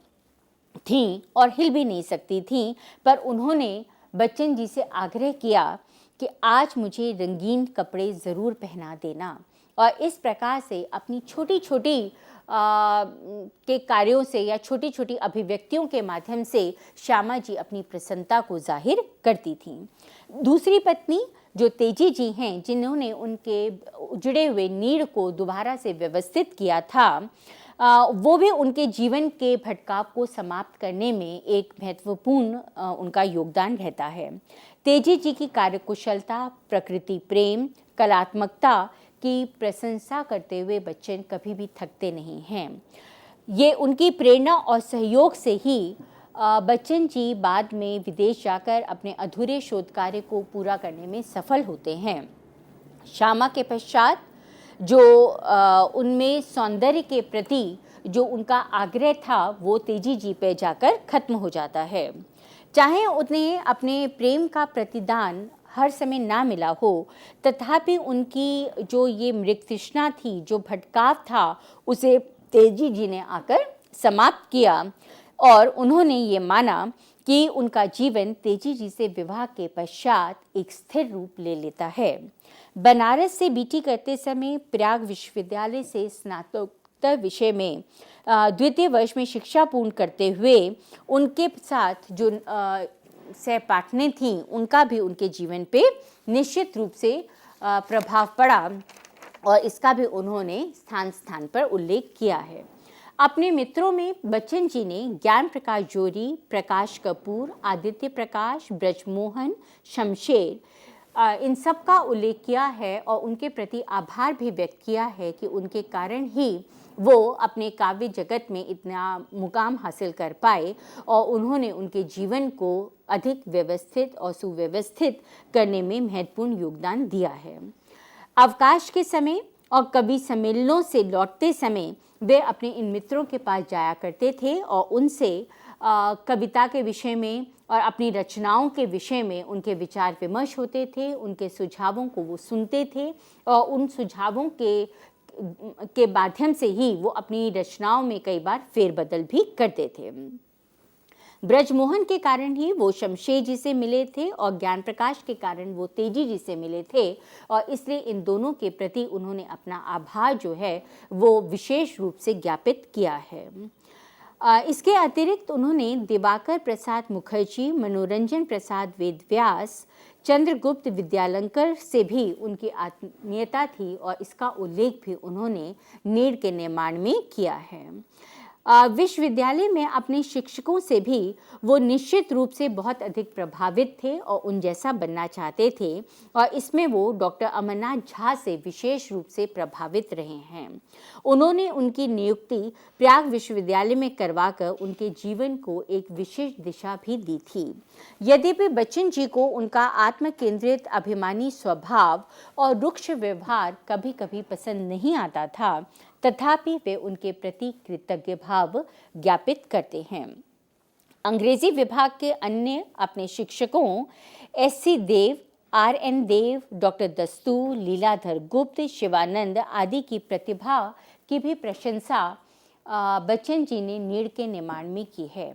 थीं और हिल भी नहीं सकती थीं, पर उन्होंने बच्चन जी से आग्रह किया कि आज मुझे रंगीन कपड़े ज़रूर पहना देना। और इस प्रकार से अपनी छोटी छोटी के कार्यों से या छोटी छोटी अभिव्यक्तियों के माध्यम से श्यामा जी अपनी प्रसन्नता को जाहिर करती थीं। दूसरी पत्नी जो तेजी जी हैं, जिन्होंने उनके उजड़े हुए नीड़ को दोबारा से व्यवस्थित किया था, वो भी उनके जीवन के भटकाव को समाप्त करने में एक महत्वपूर्ण उनका योगदान रहता है। तेजी जी की कार्यकुशलता, प्रकृति प्रेम, कलात्मकता की प्रशंसा करते हुए बच्चन कभी भी थकते नहीं हैं। ये उनकी प्रेरणा और सहयोग से ही बच्चन जी बाद में विदेश जाकर अपने अधूरे शोध कार्य को पूरा करने में सफल होते हैं। श्यामा के पश्चात जो उनमें सौंदर्य के प्रति जो उनका आग्रह था वो तेजी जी पे जाकर खत्म हो जाता है। चाहे उन्हें अपने प्रेम का प्रतिदान हर समय ना मिला हो, तथापि उनकी जो ये मृग तृष्णा थी, जो भटकाव था, उसे तेजी जी ने आकर समाप्त किया और उन्होंने ये माना कि उनका जीवन तेजी जी से विवाह के पश्चात एक स्थिर रूप ले लेता है। बनारस से बीटी करते समय प्रयाग विश्वविद्यालय से स्नातकोत्तर विषय में द्वितीय वर्ष में शिक्षा पूर्ण करते हुए उनके साथ जो सहपाठनें थीं, उनका भी उनके जीवन पे निश्चित रूप से प्रभाव पड़ा और इसका भी उन्होंने स्थान स्थान पर उल्लेख किया है। अपने मित्रों में बच्चन जी ने ज्ञान प्रकाश जोरी, प्रकाश कपूर, आदित्य प्रकाश, ब्रजमोहन, शमशेर, इन सब का उल्लेख किया है और उनके प्रति आभार भी व्यक्त किया है कि उनके कारण ही वो अपने काव्य जगत में इतना मुकाम हासिल कर पाए और उन्होंने उनके जीवन को अधिक व्यवस्थित और सुव्यवस्थित करने में महत्वपूर्ण योगदान दिया है। अवकाश के समय और कवि सम्मेलनों से लौटते समय वे अपने इन मित्रों के पास जाया करते थे और उनसे कविता के विषय में और अपनी रचनाओं के विषय में उनके विचार विमर्श होते थे, उनके सुझावों को वो सुनते थे और उन सुझावों के माध्यम से ही वो अपनी रचनाओं में कई बार फेरबदल भी करते थे। ब्रजमोहन के कारण ही वो शमशेर जी से मिले थे और ज्ञान प्रकाश के कारण वो तेजी जी से मिले थे और इसलिए इन दोनों के प्रति उन्होंने अपना आभार जो है वो विशेष रूप से ज्ञापित किया है। इसके अतिरिक्त उन्होंने दिवाकर प्रसाद मुखर्जी, मनोरंजन प्रसाद वेदव्यास, चंद्रगुप्त विद्यालंकर से भी उनकी आत्मीयता थी और इसका उल्लेख भी उन्होंने नीड़ के निर्माण में किया है। विश्वविद्यालय में अपने शिक्षकों से भी वो निश्चित रूप से बहुत अधिक प्रभावित थे और उन जैसा बनना चाहते थे, और इसमें वो डॉक्टर अमरनाथ झा से विशेष रूप से प्रभावित रहे हैं। उन्होंने उनकी नियुक्ति प्रयाग विश्वविद्यालय में करवाकर उनके जीवन को एक विशेष दिशा भी दी थी। यद्यपि बच्चन जी को उनका आत्मकेंद्रित अभिमानी स्वभाव और रुक्ष व्यवहार कभी कभी पसंद नहीं आता था, तथापि वे उनके प्रति कृतज्ञ भाव ज्ञापित करते हैं। अंग्रेजी विभाग के अन्य अपने शिक्षकों एस.सी. देव, आर.एन. देव, डॉक्टर दस्तू, लीलाधर गुप्त, शिवानंद आदि की प्रतिभा की भी प्रशंसा बच्चन जी ने नीड़ के निर्माण में की है।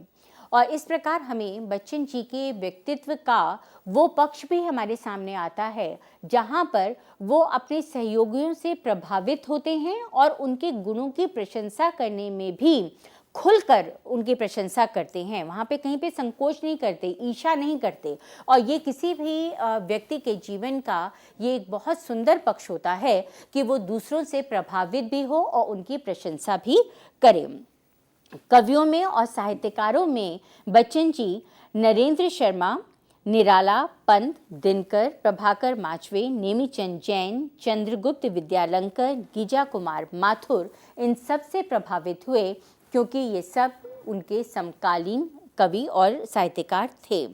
और इस प्रकार हमें बच्चन जी के व्यक्तित्व का वो पक्ष भी हमारे सामने आता है जहाँ पर वो अपने सहयोगियों से प्रभावित होते हैं और उनके गुणों की प्रशंसा करने में भी खुलकर उनकी प्रशंसा करते हैं। वहाँ पे कहीं पे संकोच नहीं करते, ईर्ष्या नहीं करते। और ये किसी भी व्यक्ति के जीवन का ये एक बहुत सुंदर पक्ष होता है कि वो दूसरों से प्रभावित भी हो और उनकी प्रशंसा भी करे। कवियों में और साहित्यकारों में बच्चन जी नरेंद्र शर्मा, निराला, पंत, दिनकर, प्रभाकर माचवे, नेमीचंद जैन, चंद्रगुप्त विद्यालंकर, गिजा कुमार माथुर इन सब से प्रभावित हुए, क्योंकि ये सब उनके समकालीन कवि और साहित्यकार थे।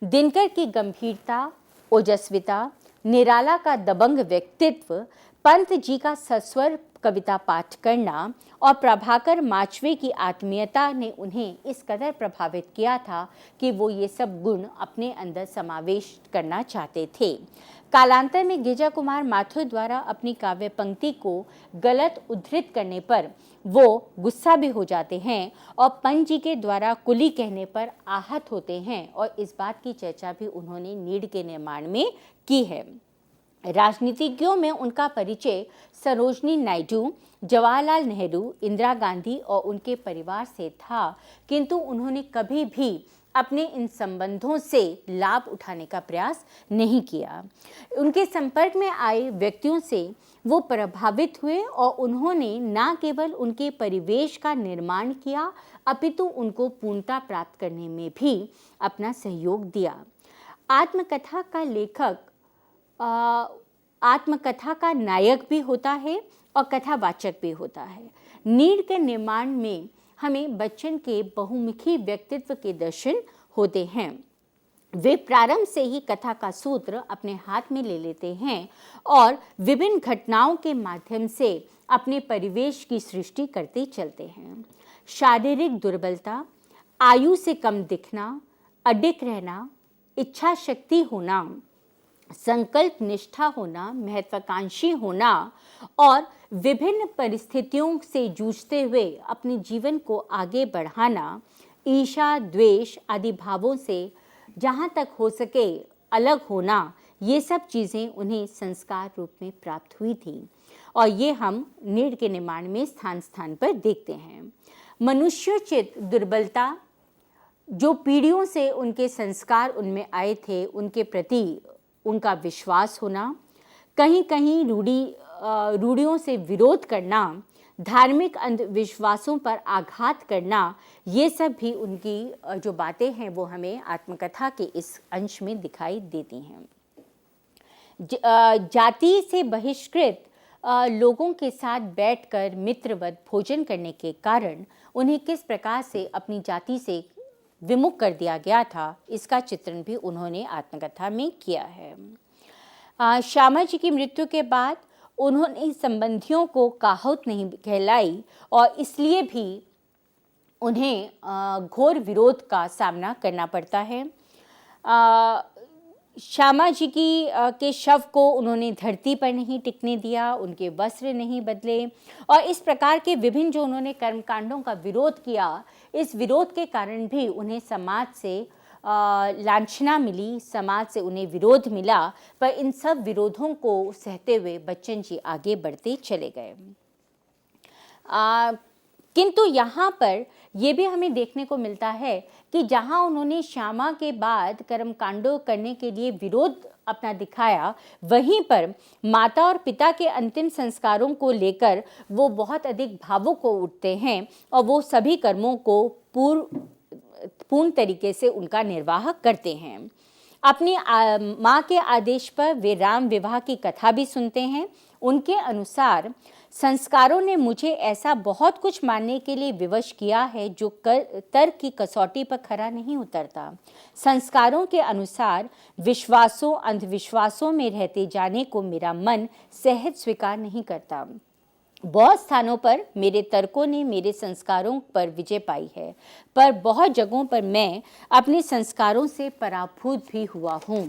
दिनकर की गंभीरता, ओजस्विता, निराला का दबंग व्यक्तित्व, पंत जी का सस्वर कविता पाठ करना और प्रभाकर माचवे की आत्मीयता ने उन्हें इस कदर प्रभावित किया था कि वो ये सब गुण अपने अंदर समावेश करना चाहते थे। कालांतर में गिजा कुमार माथुर द्वारा अपनी काव्य पंक्ति को गलत उद्धृत करने पर वो गुस्सा भी हो जाते हैं और पंत जी के द्वारा कुली कहने पर आहत होते हैं, और इस बात की चर्चा भी उन्होंने नीड़ के निर्माण में की है। राजनीतिज्ञों में उनका परिचय सरोजनी नायडू, जवाहरलाल नेहरू, इंदिरा गांधी और उनके परिवार से था, किंतु उन्होंने कभी भी अपने इन संबंधों से लाभ उठाने का प्रयास नहीं किया। उनके संपर्क में आए व्यक्तियों से वो प्रभावित हुए और उन्होंने न केवल उनके परिवेश का निर्माण किया, अपितु उनको पूर्णता प्राप्त करने में भी अपना सहयोग दिया। आत्मकथा का लेखक आत्मकथा का नायक भी होता है और कथावाचक भी होता है। नीड़ के निर्माण में हमें बच्चन के बहुमुखी व्यक्तित्व के दर्शन होते हैं। वे प्रारंभ से ही कथा का सूत्र अपने हाथ में ले लेते हैं और विभिन्न घटनाओं के माध्यम से अपने परिवेश की सृष्टि करते चलते हैं। शारीरिक दुर्बलता, आयु से कम दिखना, अडिग रहना, इच्छा शक्ति होना, संकल्प निष्ठा होना, महत्वाकांक्षी होना और विभिन्न परिस्थितियों से जूझते हुए अपने जीवन को आगे बढ़ाना, ईर्ष्या, द्वेष आदि भावों से जहाँ तक हो सके अलग होना, ये सब चीज़ें उन्हें संस्कार रूप में प्राप्त हुई थी और ये हम नीड़ के निर्माण में स्थान स्थान पर देखते हैं। मनुष्योचित दुर्बलता, जो पीढ़ियों से उनके संस्कार उनमें आए थे, उनके प्रति उनका विश्वास होना, कहीं कहीं रूढ़ियों से विरोध करना, धार्मिक अंधविश्वासों पर आघात करना, ये सब भी उनकी जो बातें हैं वो हमें आत्मकथा के इस अंश में दिखाई देती हैं। जाति से बहिष्कृत लोगों के साथ बैठकर मित्रवत भोजन करने के कारण उन्हें किस प्रकार से अपनी जाति से विमुख कर दिया गया था, इसका चित्रण भी उन्होंने आत्मकथा में किया है। श्यामा जी की मृत्यु के बाद उन्होंने संबंधियों को काहुत नहीं कहलाई और इसलिए भी उन्हें घोर विरोध का सामना करना पड़ता है। श्यामा जी के शव को उन्होंने धरती पर नहीं टिकने दिया, उनके वस्त्र नहीं बदले और इस प्रकार के विभिन्न जो उन्होंने कर्मकांडों का विरोध किया, इस विरोध के कारण भी उन्हें समाज से लांछना मिली, समाज से उन्हें विरोध मिला, पर इन सब विरोधों को सहते हुए बच्चन जी आगे बढ़ते चले गए। किंतु यहाँ पर ये भी हमें देखने को मिलता है कि जहाँ उन्होंने श्यामा के बाद कर्मकांडों करने के लिए विरोध अपना दिखाया, वहीं पर माता और पिता के अंतिम संस्कारों को लेकर वो बहुत अधिक भावुक हो उठते हैं और वो सभी कर्मों को पूर्ण तरीके से उनका निर्वाह करते हैं। अपनी माँ के आदेश पर वे राम विवाह की कथा भी सुनते हैं। उनके अनुसार संस्कारों ने मुझे ऐसा बहुत कुछ मानने के लिए विवश किया है जो तर्क की कसौटी पर खरा नहीं उतरता। संस्कारों के अनुसार विश्वासों अंधविश्वासों में रहते जाने को मेरा मन सहज स्वीकार नहीं करता। बहुत स्थानों पर मेरे तर्कों ने मेरे संस्कारों पर विजय पाई है, पर बहुत जगहों पर मैं अपने संस्कारों से पराभूत भी हुआ हूँ।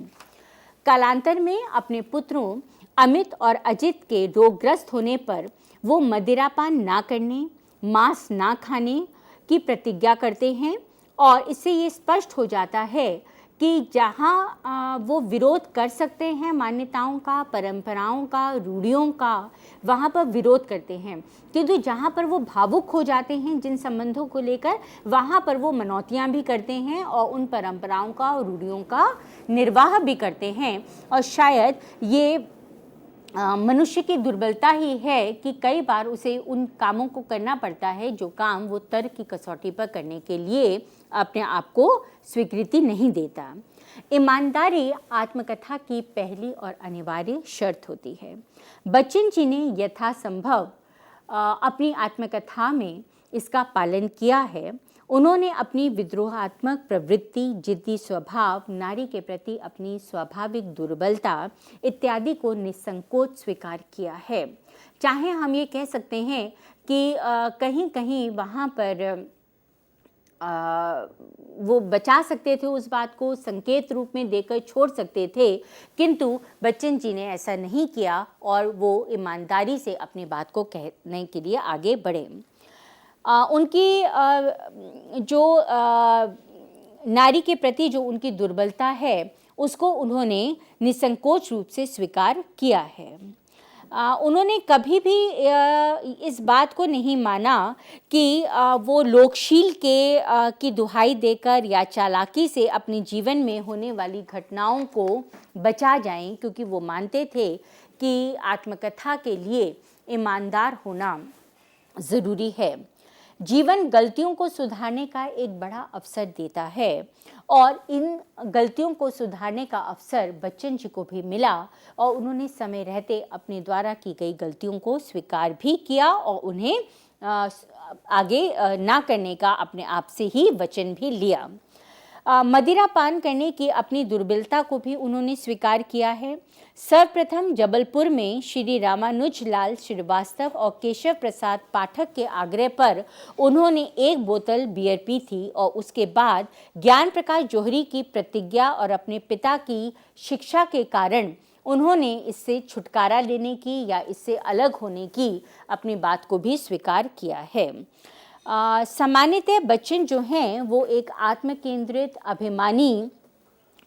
कालांतर में अपने पुत्रों अमित और अजित के रोगग्रस्त होने पर वो मदिरापान ना करने, मांस ना खाने की प्रतिज्ञा करते हैं और इससे ये स्पष्ट हो जाता है कि जहाँ वो विरोध कर सकते हैं मान्यताओं का, परंपराओं का, रूढ़ियों का, वहाँ पर विरोध करते हैं, किंतु जहाँ पर वो भावुक हो जाते हैं जिन संबंधों को लेकर, वहाँ पर वो मनौतियाँ भी करते हैं और उन परंपराओं का और रूढ़ियों का निर्वाह भी करते हैं। और शायद ये मनुष्य की दुर्बलता ही है कि कई बार उसे उन कामों को करना पड़ता है जो काम वो तर्क की कसौटी पर करने के लिए अपने आप को स्वीकृति नहीं देता। ईमानदारी आत्मकथा की पहली और अनिवार्य शर्त होती है। बच्चन जी ने यथासंभव अपनी आत्मकथा में इसका पालन किया है। उन्होंने अपनी विद्रोहात्मक प्रवृत्ति, जिद्दी स्वभाव, नारी के प्रति अपनी स्वाभाविक दुर्बलता इत्यादि को निसंकोच स्वीकार किया है। चाहे हम ये कह सकते हैं कि कहीं कहीं वहाँ पर वो बचा सकते थे, उस बात को संकेत रूप में देकर छोड़ सकते थे, किंतु बच्चन जी ने ऐसा नहीं किया और वो ईमानदारी से अपनी बात को कहने के लिए आगे बढ़े। उनकी जो नारी के प्रति जो उनकी दुर्बलता है उसको उन्होंने निसंकोच रूप से स्वीकार किया है। उन्होंने कभी भी इस बात को नहीं माना कि वो लोकशील की दुहाई देकर या चालाकी से अपने जीवन में होने वाली घटनाओं को बचा जाएं, क्योंकि वो मानते थे कि आत्मकथा के लिए ईमानदार होना ज़रूरी है। जीवन गलतियों को सुधारने का एक बड़ा अवसर देता है और इन गलतियों को सुधारने का अवसर बच्चन जी को भी मिला और उन्होंने समय रहते अपने द्वारा की गई गलतियों को स्वीकार भी किया और उन्हें आगे ना करने का अपने आप से ही वचन भी लिया। मदिरा पान करने की अपनी दुर्बलता को भी उन्होंने स्वीकार किया है। सर्वप्रथम जबलपुर में श्री रामानुज लाल श्रीवास्तव और केशव प्रसाद पाठक के आग्रह पर उन्होंने एक बोतल बियर पी थी और उसके बाद ज्ञान प्रकाश जौहरी की प्रतिज्ञा और अपने पिता की शिक्षा के कारण उन्होंने इससे छुटकारा लेने की या इससे अलग होने की अपनी बात को भी स्वीकार किया है। सामान्यतः बच्चन जो हैं वो एक आत्मकेंद्रित, अभिमानी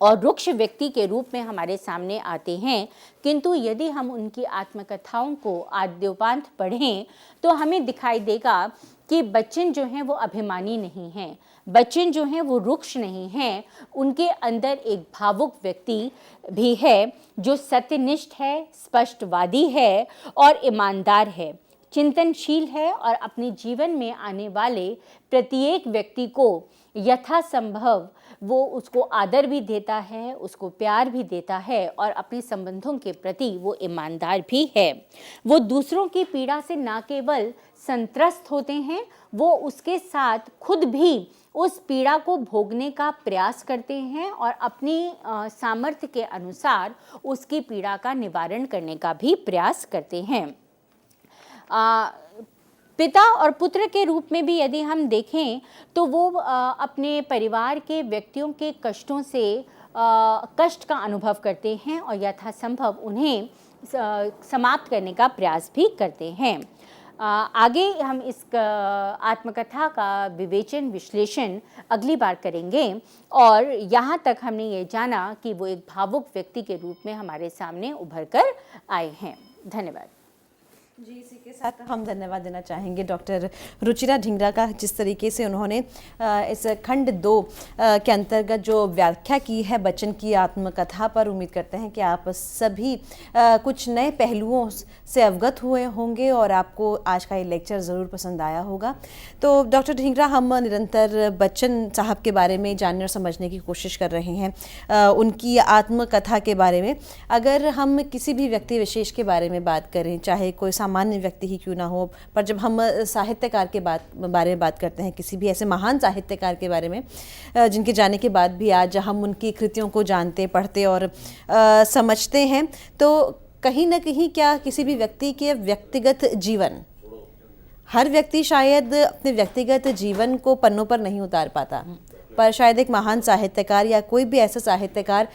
और रुक्ष व्यक्ति के रूप में हमारे सामने आते हैं, किंतु यदि हम उनकी आत्मकथाओं को आद्योपांत पढ़ें तो हमें दिखाई देगा कि बच्चन जो हैं वो अभिमानी नहीं हैं, बच्चन जो हैं वो रुक्ष नहीं हैं। उनके अंदर एक भावुक व्यक्ति भी है जो सत्यनिष्ठ है, स्पष्टवादी है और ईमानदार है, चिंतनशील है और अपने जीवन में आने वाले प्रत्येक व्यक्ति को यथासंभव वो उसको आदर भी देता है, उसको प्यार भी देता है और अपने संबंधों के प्रति वो ईमानदार भी है। वो दूसरों की पीड़ा से ना केवल संत्रस्त होते हैं, वो उसके साथ खुद भी उस पीड़ा को भोगने का प्रयास करते हैं और अपनी सामर्थ्य के अनुसार उसकी पीड़ा का निवारण करने का भी प्रयास करते हैं। पिता और पुत्र के रूप में भी यदि हम देखें तो वो अपने परिवार के व्यक्तियों के कष्टों से कष्ट का अनुभव करते हैं और यथासंभव उन्हें समाप्त करने का प्रयास भी करते हैं। आगे हम इस आत्मकथा का विवेचन विश्लेषण अगली बार करेंगे और यहाँ तक हमने ये जाना कि वो एक भावुक व्यक्ति के रूप में हमारे सामने उभर कर आए हैं। धन्यवाद। जी, इसी के साथ हम धन्यवाद देना चाहेंगे डॉक्टर रुचिरा ढींगरा का, जिस तरीके से उन्होंने इस खंड 2 के अंतर्गत जो व्याख्या की है बच्चन की आत्मकथा पर। उम्मीद करते हैं कि आप सभी कुछ नए पहलुओं से अवगत हुए होंगे और आपको आज का ये लेक्चर ज़रूर पसंद आया होगा। तो डॉक्टर ढींगरा, हम निरंतर बच्चन साहब के बारे में जानने और समझने की कोशिश कर रहे हैं, उनकी आत्मकथा के बारे में। अगर हम किसी भी व्यक्ति विशेष के बारे में बात करें, चाहे कोई सामान्य व्यक्ति ही क्यों ना हो, पर जब हम साहित्यकार के बारे में बात करते हैं, किसी भी ऐसे महान साहित्यकार के बारे में जिनके जाने के बाद भी आज हम उनकी कृतियों को जानते, पढ़ते और समझते हैं, तो कहीं ना कहीं क्या किसी भी व्यक्ति के व्यक्तिगत जीवन, हर व्यक्ति शायद अपने व्यक्तिगत जीवन को पन्नों पर नहीं उतार पाता, पर शायद एक महान साहित्यकार या कोई भी ऐसा साहित्यकार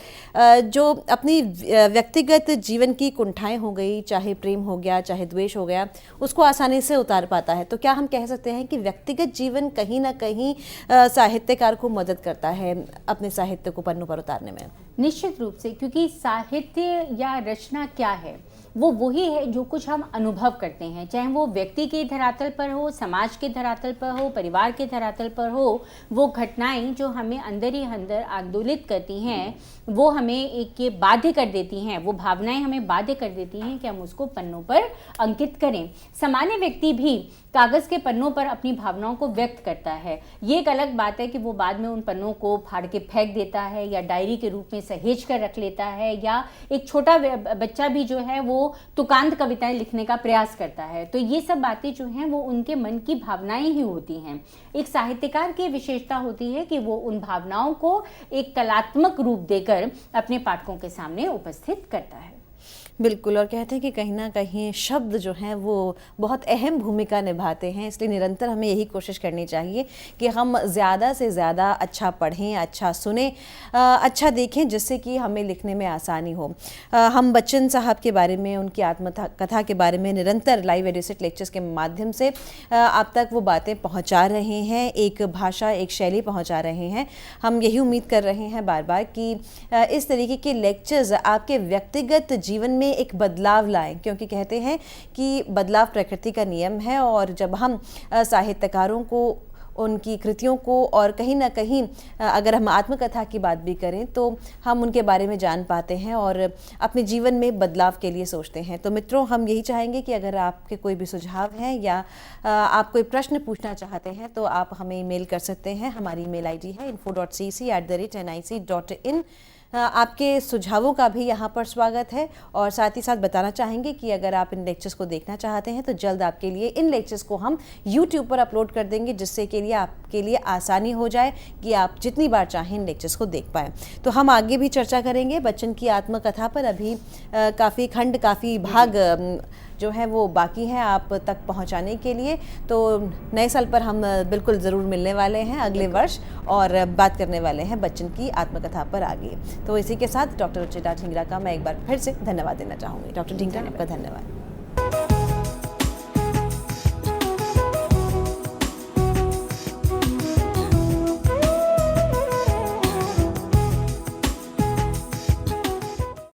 जो अपनी व्यक्तिगत जीवन की कुंठाएं हो गई, चाहे प्रेम हो गया, चाहे द्वेष हो गया, उसको आसानी से उतार पाता है। तो क्या हम कह सकते हैं कि व्यक्तिगत जीवन कहीं ना कहीं साहित्यकार को मदद करता है अपने साहित्य को पन्नों पर उतारने में? निश्चित रूप से, क्योंकि साहित्य या रचना क्या है, वो वही है जो कुछ हम अनुभव करते हैं, चाहे वो व्यक्ति के धरातल पर हो, समाज के धरातल पर हो, परिवार के धरातल पर हो। वो घटनाएं जो हमें अंदर ही अंदर आंदोलित करती हैं, वो हमें एक ये बाध्य कर देती हैं, वो भावनाएं हमें बाध्य कर देती हैं कि हम उसको पन्नों पर अंकित करें। सामान्य व्यक्ति भी कागज़ के पन्नों पर अपनी भावनाओं को व्यक्त करता है। ये एक अलग बात है कि वो बाद में उन पन्नों को फाड़ के फेंक देता है या डायरी के रूप में सहेज कर रख लेता है, या एक छोटा बच्चा भी जो है वो तुकांत कविताएं लिखने का प्रयास करता है। तो ये सब बातें जो हैं वो उनके मन की भावनाएं ही होती हैं। एक साहित्यकार की विशेषता होती है कि वो उन भावनाओं को एक कलात्मक रूप देकर अपने पाठकों के सामने उपस्थित करता है। बिल्कुल, और कहते हैं कि कहीं ना कहीं शब्द जो हैं वो बहुत अहम भूमिका निभाते हैं, इसलिए निरंतर हमें यही कोशिश करनी चाहिए कि हम ज़्यादा से ज़्यादा अच्छा पढ़ें, अच्छा सुने, अच्छा देखें, जिससे कि हमें लिखने में आसानी हो। हम बच्चन साहब के बारे में, उनकी आत्मकथा के बारे में निरंतर लाइव एडिसेट लेक्चर्स के माध्यम से आप तक वो बातें पहुँचा रहे हैं, एक भाषा, एक शैली पहुँचा रहे हैं। हम यही उम्मीद कर रहे हैं बार बार कि इस तरीके के लेक्चर्स आपके व्यक्तिगत जीवन में एक बदलाव लाएं, क्योंकि कहते हैं कि बदलाव प्रकृति का नियम है। और जब हम साहित्यकारों को, उनकी कृतियों को, और कहीं ना कहीं अगर हम आत्मकथा की बात भी करें तो हम उनके बारे में जान पाते हैं और अपने जीवन में बदलाव के लिए सोचते हैं। तो मित्रों, हम यही चाहेंगे कि अगर आपके कोई भी सुझाव हैं या आप कोई प्रश्न पूछना चाहते हैं तो आप हमें ईमेल कर सकते हैं। हमारी ईमेल आईडी है info.cc@nic.in। आपके सुझावों का भी यहाँ पर स्वागत है, और साथ ही साथ बताना चाहेंगे कि अगर आप इन लेक्चर्स को देखना चाहते हैं तो जल्द आपके लिए इन लेक्चर्स को हम YouTube पर अपलोड कर देंगे, जिससे के लिए आपके लिए आसानी हो जाए कि आप जितनी बार चाहें इन लेक्चर्स को देख पाएँ। तो हम आगे भी चर्चा करेंगे बच्चन की आत्मकथा पर। अभी काफ़ी खंड, काफ़ी भाग जो है वो बाकी हैं आप तक पहुंचाने के लिए। तो नए साल पर हम बिल्कुल ज़रूर मिलने वाले हैं अगले वर्ष और बात करने वाले हैं बच्चन की आत्मकथा पर आगे। तो इसी के साथ डॉक्टर रुचिरा ढींगरा का मैं एक बार फिर से धन्यवाद देना चाहूँगी। डॉक्टर ढींगरा, आपका धन्यवाद।